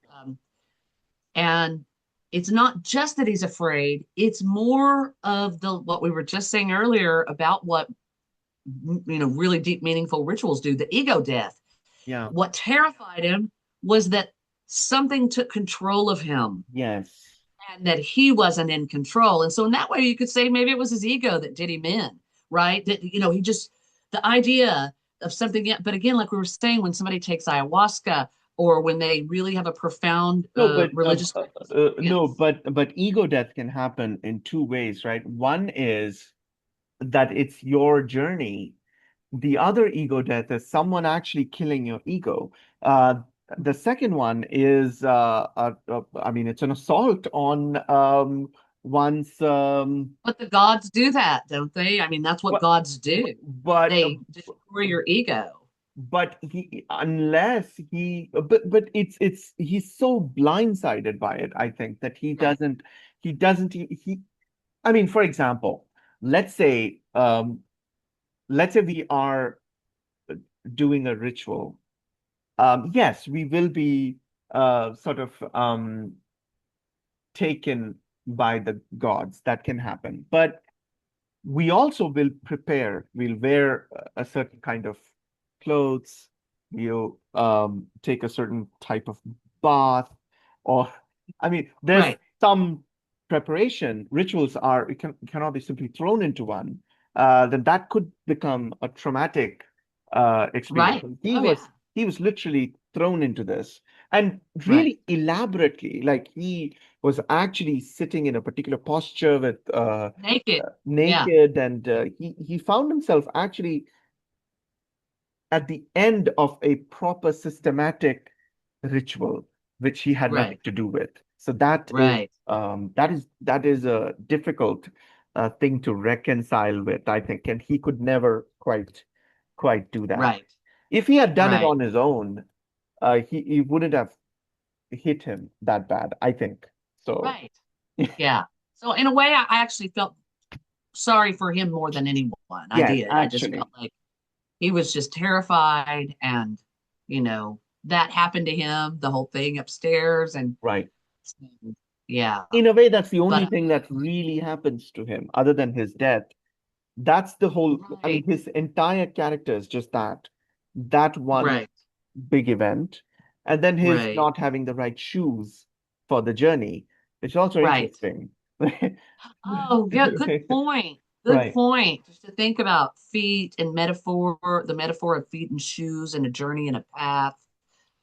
And it's not just that he's afraid, it's more of the what we were just saying earlier about what really deep, meaningful rituals do, the ego death. yeah What terrified him was that something took control of him yes and that he wasn't in control. And so in that way, you could say maybe it was his ego that did him in, right? That, he just, the idea of something, but again, like we were saying, when somebody takes ayahuasca or when they really have a profound No, but religious no, experience. but ego death can happen in two ways, right? One is that it's your journey. The other ego death is someone actually killing your ego. Uh, the second one is, I mean, it's an assault on one's, But the gods do that, don't they? I mean, that's what but, gods do. but, They destroy your ego. unless but he's so blindsided by it, I think, that Right. he doesn't, I mean, for example, let's say, let's say we are doing a ritual. Yes, we will be sort of taken by the gods. That can happen. But we also will prepare, we'll wear a certain kind of clothes, we'll take a certain type of bath, or I mean, there's Right. some preparation. Rituals are, it cannot be simply thrown into one. Then that could become a traumatic experience. Right. And Oh yeah. he was literally thrown into this, and Right. really elaborately, like he was actually sitting in a particular posture with Naked. Yeah. naked, and he found himself actually at the end of a proper systematic ritual which he had nothing Right. to do with. So that is Right. that is a difficult thing to reconcile with, I think, and he could never quite do that. Right. If he had done it Right. on his own, he wouldn't have hit him that bad, I think. So Right. Yeah. So in a way, I actually felt sorry for him more than anyone. I yes, did. I just felt actually, like he was just terrified, and that happened to him, the whole thing upstairs, and right. so, yeah. In a way, that's the only But thing that really happens to him, other than his death. That's the whole, I mean, right. his entire character is just that one Right. big event. And then his Right. not having the right shoes for the journey, which is also Right. interesting. Oh, yeah, good point. Good Right. point. Just to think about feet and metaphor, the metaphor of feet and shoes and a journey and a path.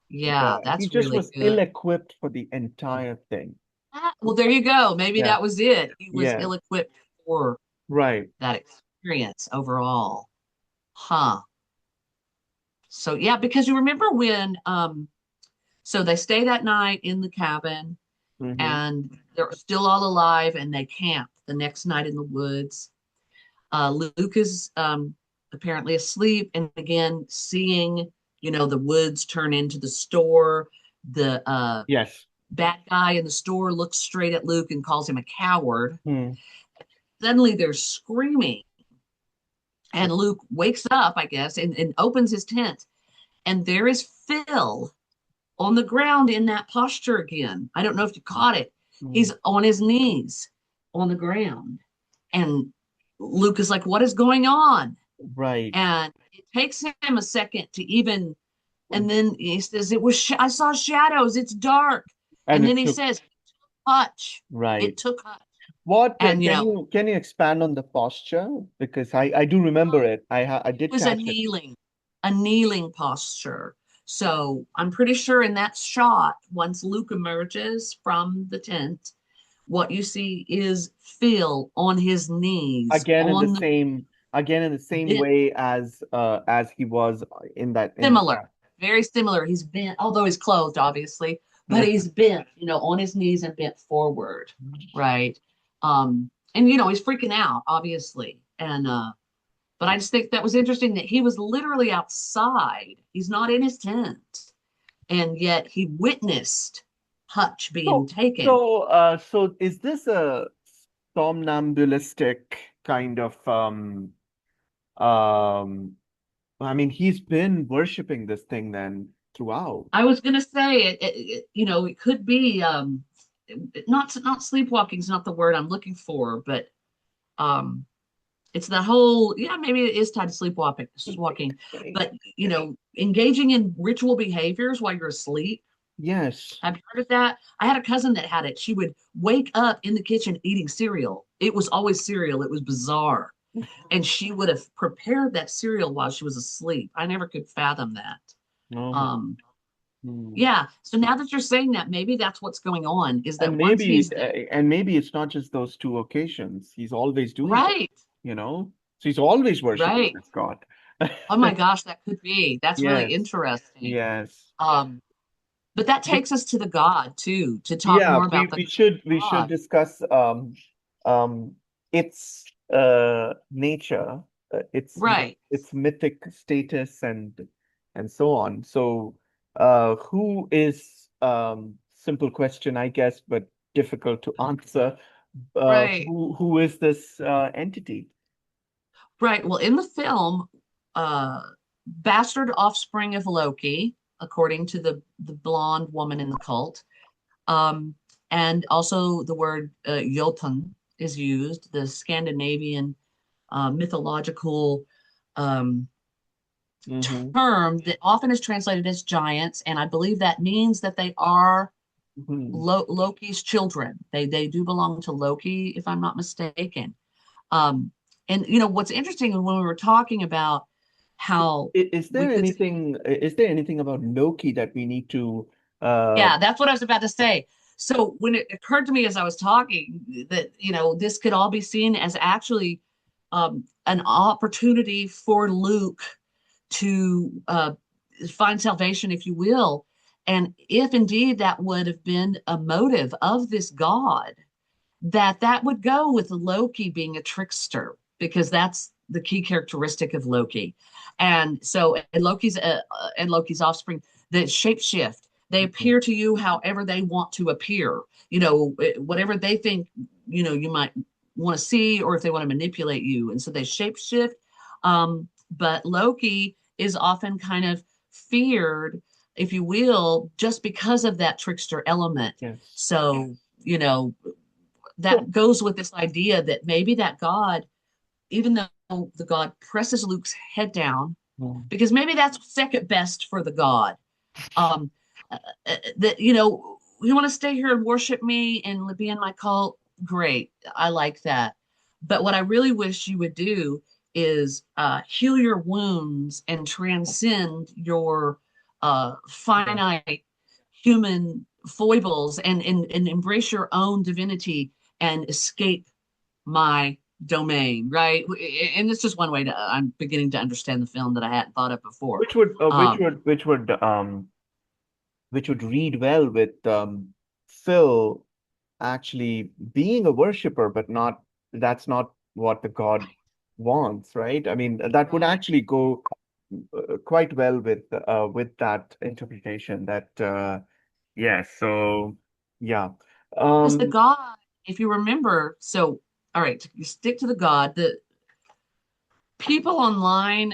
Yeah, Yeah. He that's just really was good. ill-equipped for the entire thing. Well, there you go. Maybe Yeah. that was it. He was Yeah. ill-equipped for Right. that experience overall. Huh. So yeah, because you remember when so they stay that night in the cabin Hmm. and they're still all alive and they camp the next night in the woods. Luke is apparently asleep and again seeing, the woods turn into the store. The Yes. bad guy in the store looks straight at Luke and calls him a coward. Hmm. Suddenly there's screaming, So, and Luke wakes up, I guess, and opens his tent, and there is Phil on the ground in that posture again. I don't know if you caught it. hmm. He's on his knees on the ground. And Luke is like, "What is going on?" Right. And it takes him a second to even, and then he says, I saw shadows, it's dark. And And then it he took, says, Hutch. It right. took Hutch. What And, can you expand on the posture? Because I do remember oh, it. I it did was catch it. a kneeling posture. So I'm pretty sure in that shot, once Luke emerges from the tent, what you see is Phil on his knees Again in the on the same again in the same bent, way as he was in the similar, past. very similar. He's bent, although he's clothed, obviously, but Mhm. he's bent, on his knees and bent forward, right? And he's freaking out, obviously, and but I just think that was interesting that he was literally outside. He's not in his tent, and yet he witnessed Hutch being So taken. so is this a somnambulistic kind of um I mean, he's been worshiping this thing then throughout. I was gonna say it could be not sleepwalking is not the word I'm looking for, but um it's the whole, yeah, maybe it is tied to sleepwalking, but engaging in ritual behaviors while you're asleep. Yes. Have you heard of that? I had a cousin that had it. She would wake up in the kitchen eating cereal. It was always cereal. It was bizarre. and she would have prepared that cereal while she was asleep. I never could fathom that. Oh. Um, Hmm. yeah. So now that you're saying that, maybe that's what's going on is that And once maybe he's there, and maybe it's not just those two occasions. He's always doing that, right, you know? So he's always worshiping right. this God. Oh my gosh, that could be. That's really Yes. interesting. Yes. Um, but that Be- takes us to the God too, to talk yeah, more about the we should God. discuss um its nature, Right. its mythic status and so on. So who is simple question, I guess, but difficult to answer. Right. Who is this entity? Right. Well, in the film, bastard offspring of Loki, according to the blonde woman in the cult, um, and also the word Jotun is used, the Scandinavian mythological um, Mm-hmm. term that often is translated as giants, and I believe that means that they are Hmm. Loki's children. They do belong to Loki, if I'm not mistaken. Um, and you know what's interesting when we were talking about how we could see, Is there anything about Loki that we need to uh yeah, that's what I was about to say. So when it occurred to me as I was talking that this could all be seen as actually an opportunity for Luke to find salvation, if you will, and if indeed that would have been a motive of this god, that would go with Loki being a trickster because that's the key characteristic of Loki. And so, and Loki's offspring, that shapeshift. They appear to you however they want to appear. Whatever they think, you might want to see, or if they want to manipulate you. And so they shapeshift. But Loki is often kind of feared, if you will, just because of that trickster element. yes. So, you know, So that goes with this idea that maybe that God, even though the God presses Luke's head down, mm, because maybe that's second best for the God. Um, that you want to stay here and worship me and be in my cult. Great, I like that. But what I really wish you would do is heal your wounds and transcend your yes. finite human foibles and embrace your own divinity and escape my domain, right? And it's just one way to I'm beginning to understand the film that I hadn't thought of before. Which would Um, which would read well with Phil actually being a worshiper, but not that's not what the God wants, right? I mean, that would right. actually go quite well with that interpretation. That yes, so yeah. Because the Um, God, if you remember, so all right, you stick to the God. The people online,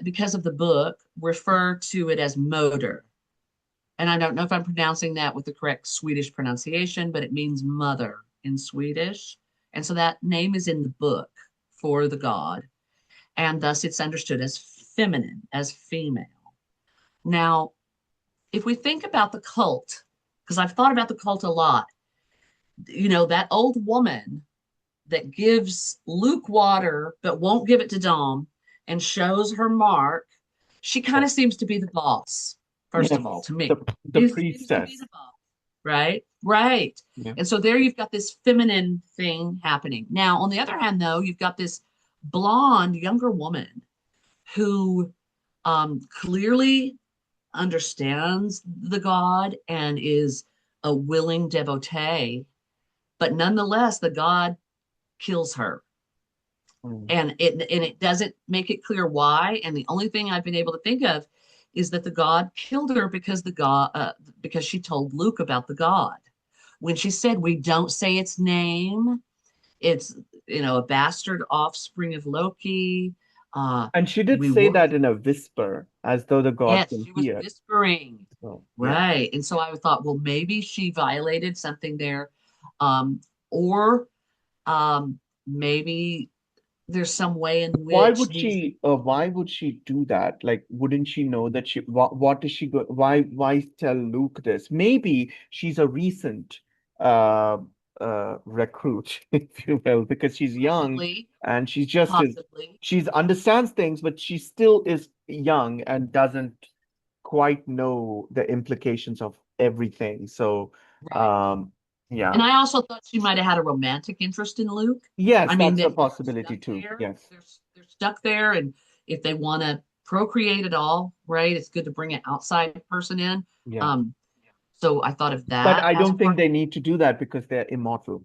because of the book, refer to it as motor. And I don't know if I'm pronouncing that with the correct Swedish pronunciation, but it means mother in Swedish. And so that name is in the book for the God. And thus it's understood as feminine, as female. Now, if we think about the cult, because I've thought about the cult a lot, that old woman that gives Luke water but won't give it to Dom and shows her mark, she kind of seems to be the boss, first of all, yes, to me. the She seems to be priestess. the boss, right? Right. Yeah. And so there you've got this feminine thing happening. Now, on the other hand, though, you've got this blonde younger woman who clearly understands the God and is a willing devotee, but nonetheless, the God kills her. Mm. And it doesn't make it clear why. And the only thing I've been able to think of is that the God killed her because she told Luke about the God. When she said, "We don't say its name. It's a bastard offspring of Loki. And she did We say worship." that in a whisper, as though the God Yes, can she was hear. whispering. So, yeah. Right. And so I thought, well, maybe she violated something there. Um, or maybe there's some way in which these, Why would she do that? Like, wouldn't she know that what is she go, why tell Luke this? Maybe she's a recent, uh, recruit, if you will, because she's young Possibly, and she's just as possibly. she's understands things, but she still is young and doesn't quite know the implications of everything. So, Right. um, And yeah, I also thought she might have had a romantic interest in Luke. yes, I mean, that's a that they're stuck possibility too. there. Yes, They're stuck there, and if they want to procreate at all, right, it's good to bring an outside person in. yeah, Um, so I thought of but that I as a don't think part. they need to do that because they're immortal,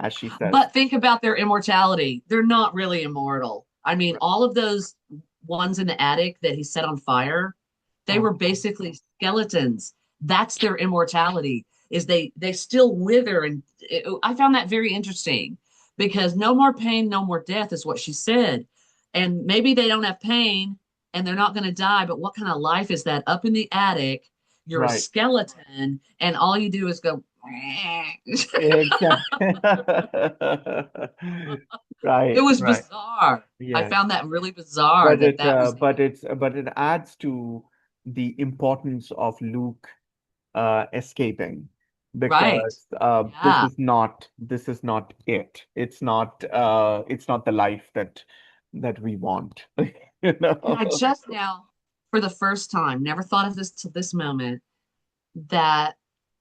as she says. But think about their immortality. They're not really immortal. I mean, Right. all of those ones in the attic that he set on fire, they Oh, were basically skeletons. That's their immortality. Is they still wither, and I found that very interesting because no more pain, no more death is what she said. And maybe they don't have pain and they're not going to die, but what kind of life is that up in the attic? You're a right. skeleton, and all you do is go. Exactly. It Right, was right. bizarre. I Yes. found that really bizarre But that it that was but it adds to the importance of Luke escaping right. because Yeah. this is not it. It's not the life that we want. You And I know? just now, for the first time, never thought of this to this moment, that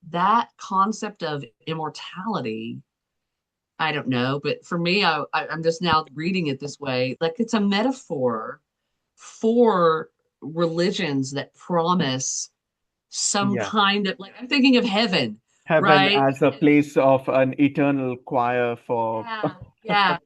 that concept of immortality, I don't know, but for me, I'm just now reading it this way. Like it's a metaphor for religions that promise some Yeah. kind of, like, I'm thinking of heaven, Heaven right? as a place of an eternal choir for Yeah, yeah.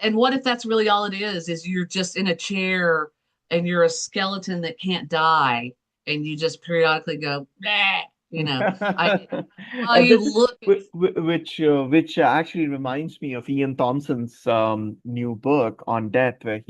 And what if that's really all it is you're just in a chair and you're a skeleton that can't die and you just periodically go, "Bah," you know. I while And you this is look at which actually reminds me of Ian Thompson's new book on death, where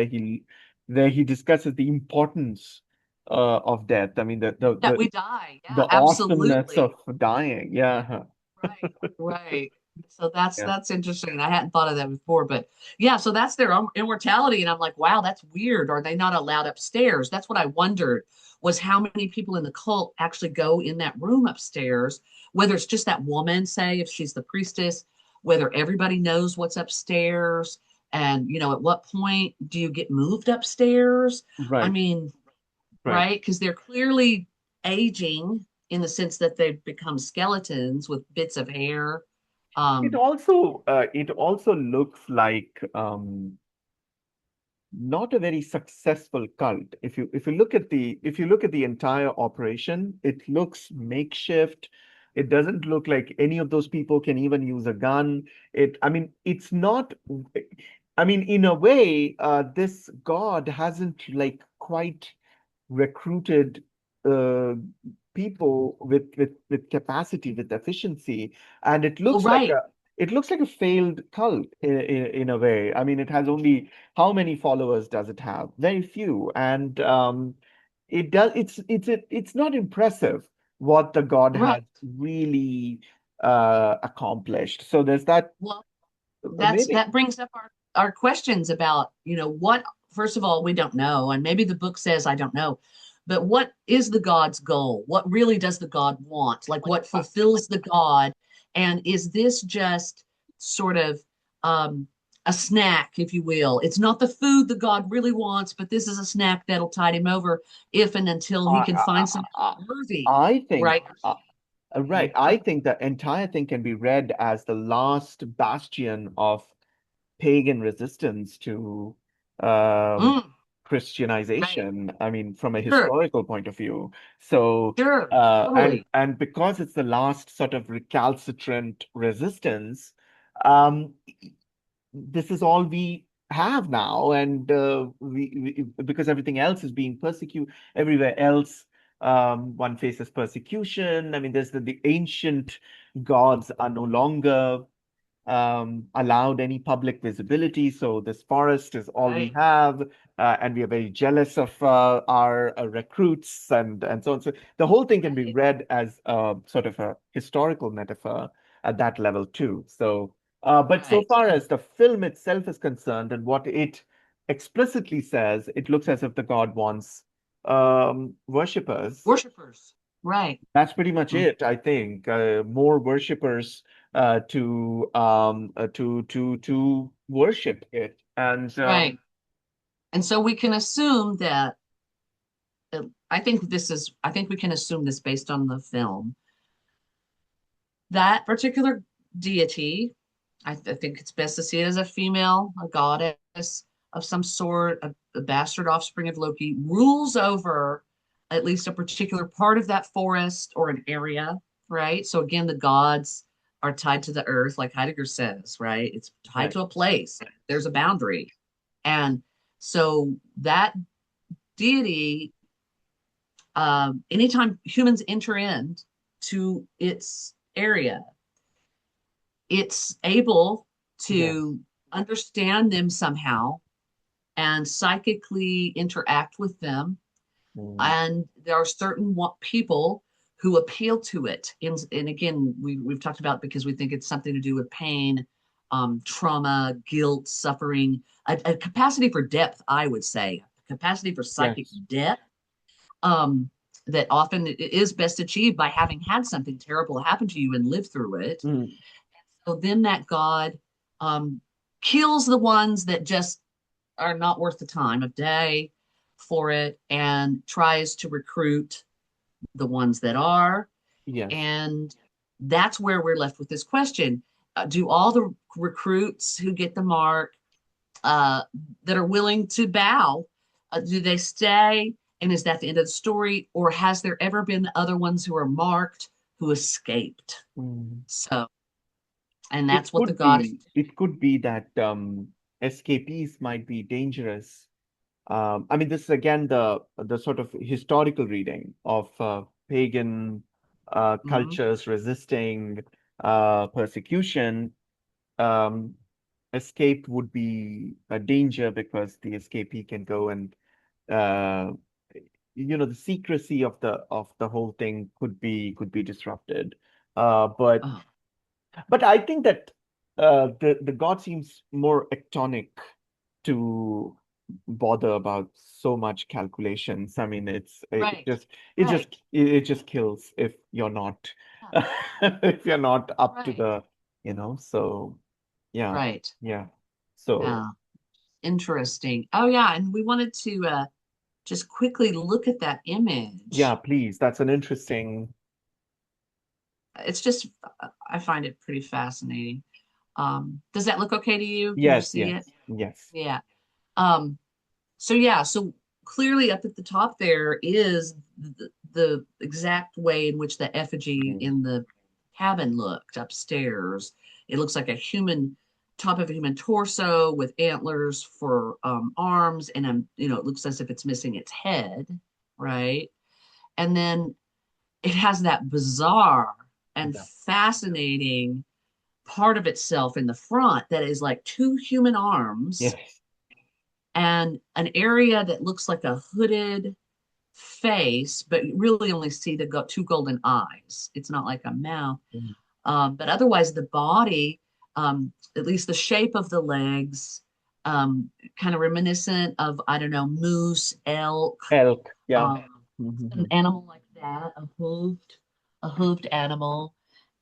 he discusses the importance of death. I mean, that we die. the Yeah, awesomeness of absolutely. dying. Yeah, Right, right. So yeah, that's interesting. I hadn't thought of that before, but yeah, so that's their own immortality. And I'm like, wow, that's weird. Are they not allowed upstairs? That's what I wondered was how many people in the cult actually go in that room upstairs, whether it's just that woman, say, if she's the priestess, whether everybody knows what's upstairs, and at what point do you get moved upstairs? I right, mean, right. right? Because they're clearly aging in the sense that they've become skeletons with bits of hair. Um, It also looks like not a very successful cult. If you look at the entire operation, it looks makeshift. It doesn't look like any of those people can even use a gun. I mean, it's not. I mean, in a way, this god hasn't like quite recruited uh, people with capacity, with efficiency, and well, right. it looks like a failed cult in a way. I mean, it has only how many followers does it have? Very few, and it does. It's not impressive what the god has Right. really accomplished. So there's that. Well, Maybe that brings up our questions about, what, first of all, we don't know, and maybe the book says I don't know, but what is the God's goal? What really does the God want? Like what fulfills the God? And is this just sort of um a snack, if you will? It's not the food the God really wants, but this is a snack that'll tide him over if and until he I can find somebody I, worthy, I think. right? Right. I think the entire thing can be read as the last bastion of pagan resistance to um, Mm, right. Christianization. I mean, from a Sure. historical point of view. So, Sure. Totally. and because it's the last sort of recalcitrant resistance, um, this is all we have now, and because everything else is being persecuted everywhere else, one faces persecution. I mean, the ancient gods are no longer allowed any public visibility. So this forest is all we Right. have, and we are very jealous of our recruits and so on. So the whole thing can be Right. read as sort of a historical metaphor at that level too. So, but so Right. far as the film itself is concerned and what it explicitly says, it looks as if the god wants worshippers. Worshippers. Right. That's pretty much Mm. it, I think. More worshippers, to worship it. And Right. And so we can assume that I think we can assume this based on the film. That particular deity, I think it's best to see it as a female, a goddess of some sort, a bastard offspring of Loki, rules over at least a particular part of that forest or an area, right? So again, the gods are tied to the earth, like Heidegger says, right? It's tied right, to a place. There's a boundary. And so that deity, anytime humans enter in to its area, it's able yes, to understand them somehow and psychically interact with them. mm, And there are certain people who appeal to it. And again, we've talked about because we think it's something to do with pain, trauma, guilt, suffering, a capacity for depth, I would say, a capacity for psychic yes, depth, um, that often is best achieved by having had something terrible happen to you and lived through it. mm, So then that God um, kills the ones that just are not worth the time of day for it and tries to recruit the ones that are. yes, And that's where we're left with this question. Do all the recruits who get the mark uh, that are willing to bow, do they stay? And is that the end of the story? Or has there ever been other ones who are marked who escaped? mm. So, and that's what the goddess. It could be that escapees might be dangerous. I mean, this is again the sort of historical reading of pagan Mhm. cultures resisting persecution. Um, Escape would be a danger because the escapee can go and uh, the secrecy of the whole thing could be disrupted. But Oh, I think that the god seems more ectonic to bother about so much calculations. I mean, right, right, it just kills if you're not yeah, if you're not up to right, the, so yeah, right. yeah. So Yeah, interesting. Oh, yeah, and we wanted to just quickly look at that yeah, image. please. That's an interesting. It's just, I find it pretty fascinating. Does that look okay to you? Can you Yes, see it? yes, yes. Yeah. Um, so yeah, so clearly up at the top there is the exact way in which the effigy Mm. in the cabin looked upstairs. It looks like a human top of a human torso with antlers for arms, and it looks as if it's missing its head, right? And then it has that bizarre and Yeah. fascinating part of itself in the front that is like two human arms Yes. and an area that looks like a hooded face, but you really only see the two golden eyes. It's not like a mouth. Mm. But otherwise, the body, at least the shape of the legs, kind of reminiscent of, I don't know, moose, elk, Elk. Yeah. um, an Hmm. animal like that, a hooved animal.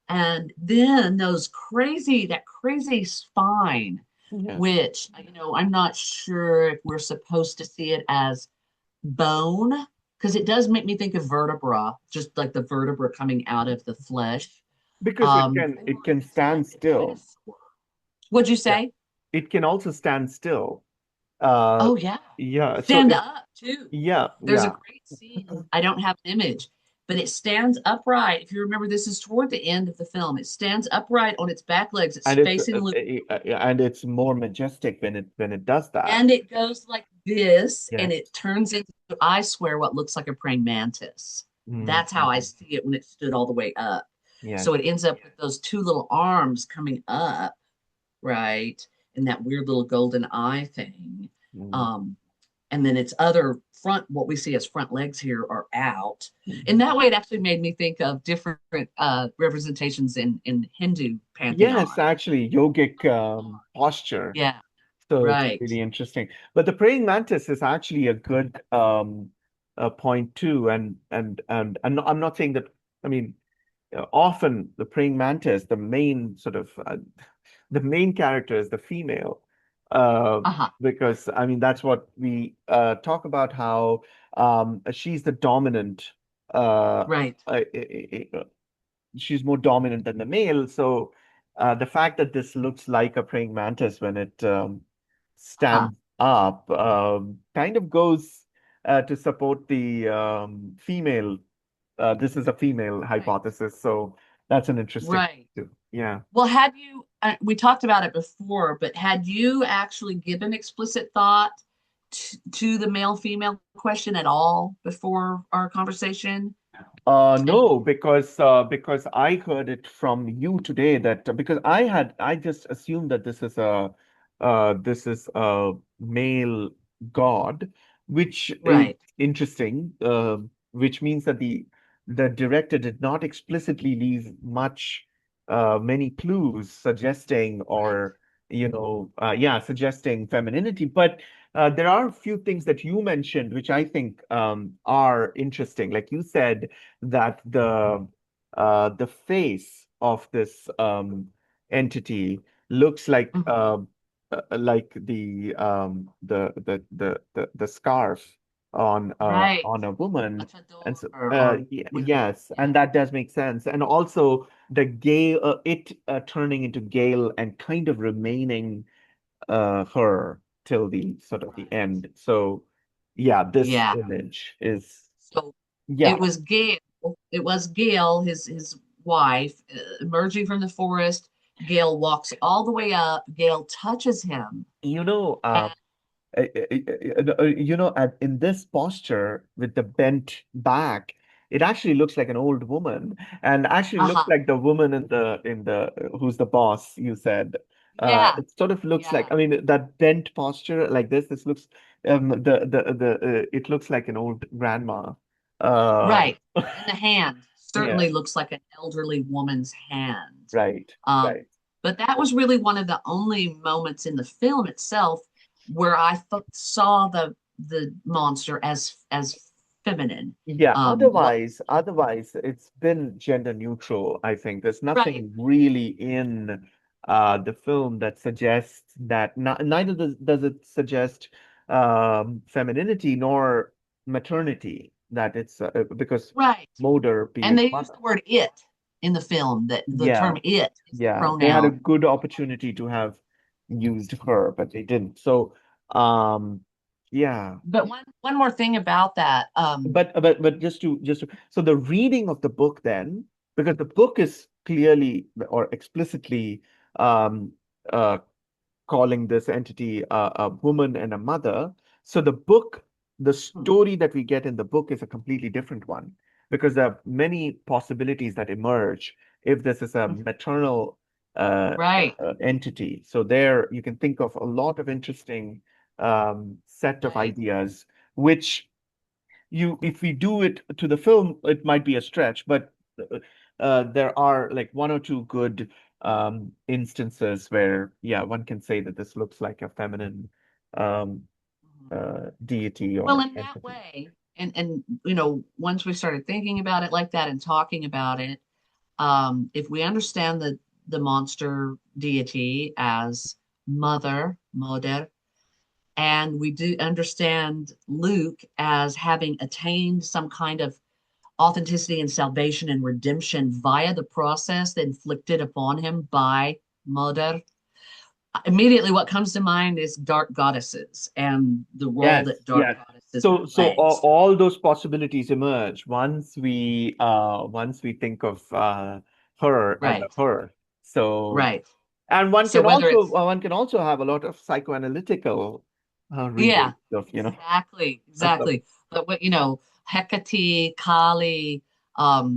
And then that crazy spine, Yes. which, I'm not sure if we're supposed to see it as bone, because it does make me think of vertebra, just like the vertebra coming out of the flesh. Because Or it can it's like stand a still. dinosaur. What'd you Yeah. say? It can also stand still. Uh, Oh, yeah. yeah. So Stand up too. yeah, There's a yeah. great scene. I don't have an image, but it stands upright. If you remember, this is toward the end of the film. It stands upright on its back legs. It's And facing Luke, it's more majestic when it does that. and it goes like this, and Yes. it turns into, I swear, what looks like a praying mantis. That's how I Mhm. see it when it stood all the way up. So Yes. it ends up with those two little arms coming up, right? And that weird little golden eye thing. Mm. Um, and then its other front, what we see as front legs here are out. In Mhm. that way, it actually made me think of different representations in Hindu Yes, pantheon. actually, yogic posture. Yeah, So it's right. really interesting. But the praying mantis is actually a good point too. And I'm not saying that. I mean, often the praying mantis, the main sort of the main character is the female, uh, Uh-huh. because I mean that's what we talk about how she's the dominant. Uh, Right. uh, she's more dominant than the male. So the fact that this looks like a praying mantis when it Uh-huh. stands up kind of goes to support the female. This is a female Right. hypothesis, so that's an interesting Right. too. Yeah. Well, had you, we talked about it before, but had you actually given explicit thought to the male female question at all before our conversation? And No, because I heard it from you today that because I just assumed that this is a male god, which is right, interesting, which means that the director did not explicitly leave many clues suggesting right. or suggesting femininity, but there are a few things that you mentioned which I think are interesting. Like you said that the face of this entity looks Mhm. like the scarf Right. on a woman, and Luchador so or with, yes, yeah, and that does make sense, and also the gale it turning into Gale and kind of remaining her till the sort of the right. end. So yeah, this Yeah. image is So yeah. It was Gail, his wife, emerging from the forest. Gail walks all the way up. Gail touches him. You know, And in this posture with the bent back, it actually looks like an old woman, and actually looks uh-huh. like the woman in the who's the boss, you said. Yeah. It sort of looks like, Yeah. I mean, that bent posture like this looks, it looks like an old grandma. Uh, Right. And the hand yeah, certainly looks like an elderly woman's hand. right, Um, right. but that was really one of the only moments in the film itself where I saw the monster as feminine. Yeah, What? otherwise it's been gender neutral, I think. There's Right. nothing really in the film that suggests that neither does it suggest femininity nor maternity, that it's because Right. Moder And being they use mother. the word it in the film. That the Yeah, term it is the yeah. They had a pronoun. good opportunity to have used her, but they didn't. So yeah. But one more thing about that. But just to so the reading of the book then, because the book is clearly or explicitly um uh calling this entity a woman and a mother. So the story that we get in the book is a completely different one because there are many possibilities that emerge if this is a maternal Right. entity. So there you can think of a lot of interesting set of Right. ideas, which if we do it to the film, it might be a stretch, but there are like one or two good instances where, yeah, one can say that this looks like a feminine um, deity Well, or in that entity. way, and once we started thinking about it like that and talking about it, if we understand the monster deity as mother, moder, and we do understand Luke as having attained some kind of authenticity and salvation and redemption via the process inflicted upon him by Moder. Immediately, what comes to mind is dark goddesses and the role Yes, that dark yes. goddesses So play. all those possibilities emerge once we think of her as a Right, her. So right. and So whether it's one can also have a lot of psychoanalytical yeah, reading of, exactly, of exactly. But what Hecate, Kali, a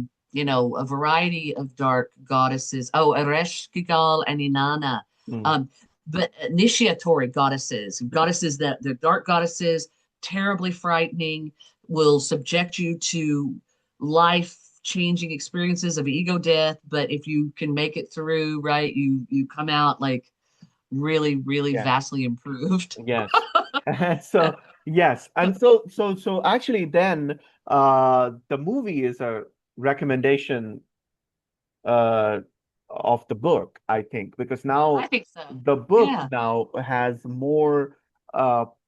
variety of dark goddesses. Oh, Ereshkigal and Inanna. mm, Um, but initiatory goddesses, goddesses that they're dark goddesses, terribly frightening, will subject you to life changing experiences of ego death. But if you can make it through, right, you come out like really, really yeah. vastly improved. Yes. So yes, and so actually then the movie is a recommendation uh, of the book, I think, because I now think so. the book Yeah, now has more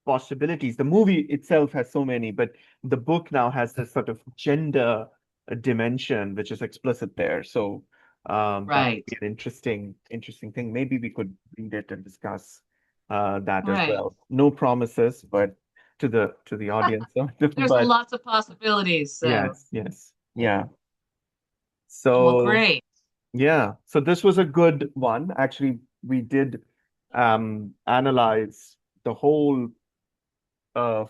possibilities. The movie itself has so many, but the book now has this sort of gender dimension, which is explicit there. So that would right, be an interesting thing. Maybe we could read it and discuss that as right. well. No promises, but to the audience, There's but lots of possibilities. So, yes, yes, yeah. well, So. great. Yeah, so this was a good one. Actually, we did analyze the whole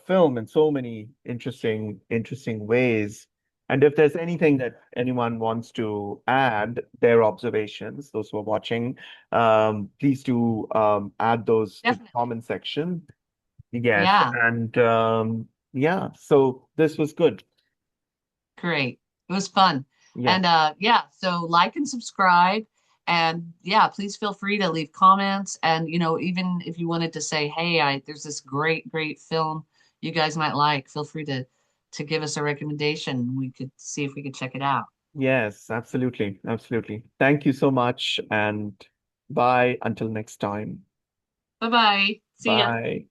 film in so many interesting ways. And if there's anything that anyone wants to add, their observations, those who are watching, please do add those to the Definitely. comment section. Yes, Yeah, and yeah, so this was good. great. It was fun. Yeah. And yeah, so like and subscribe. And yeah, please feel free to leave comments. And even if you wanted to say, hey, there's this great film you guys might like, feel free to give us a recommendation. We could see if we could check it out. Yes, absolutely. Absolutely. Thank you so much and bye until next time. Bye bye. See ya. Bye.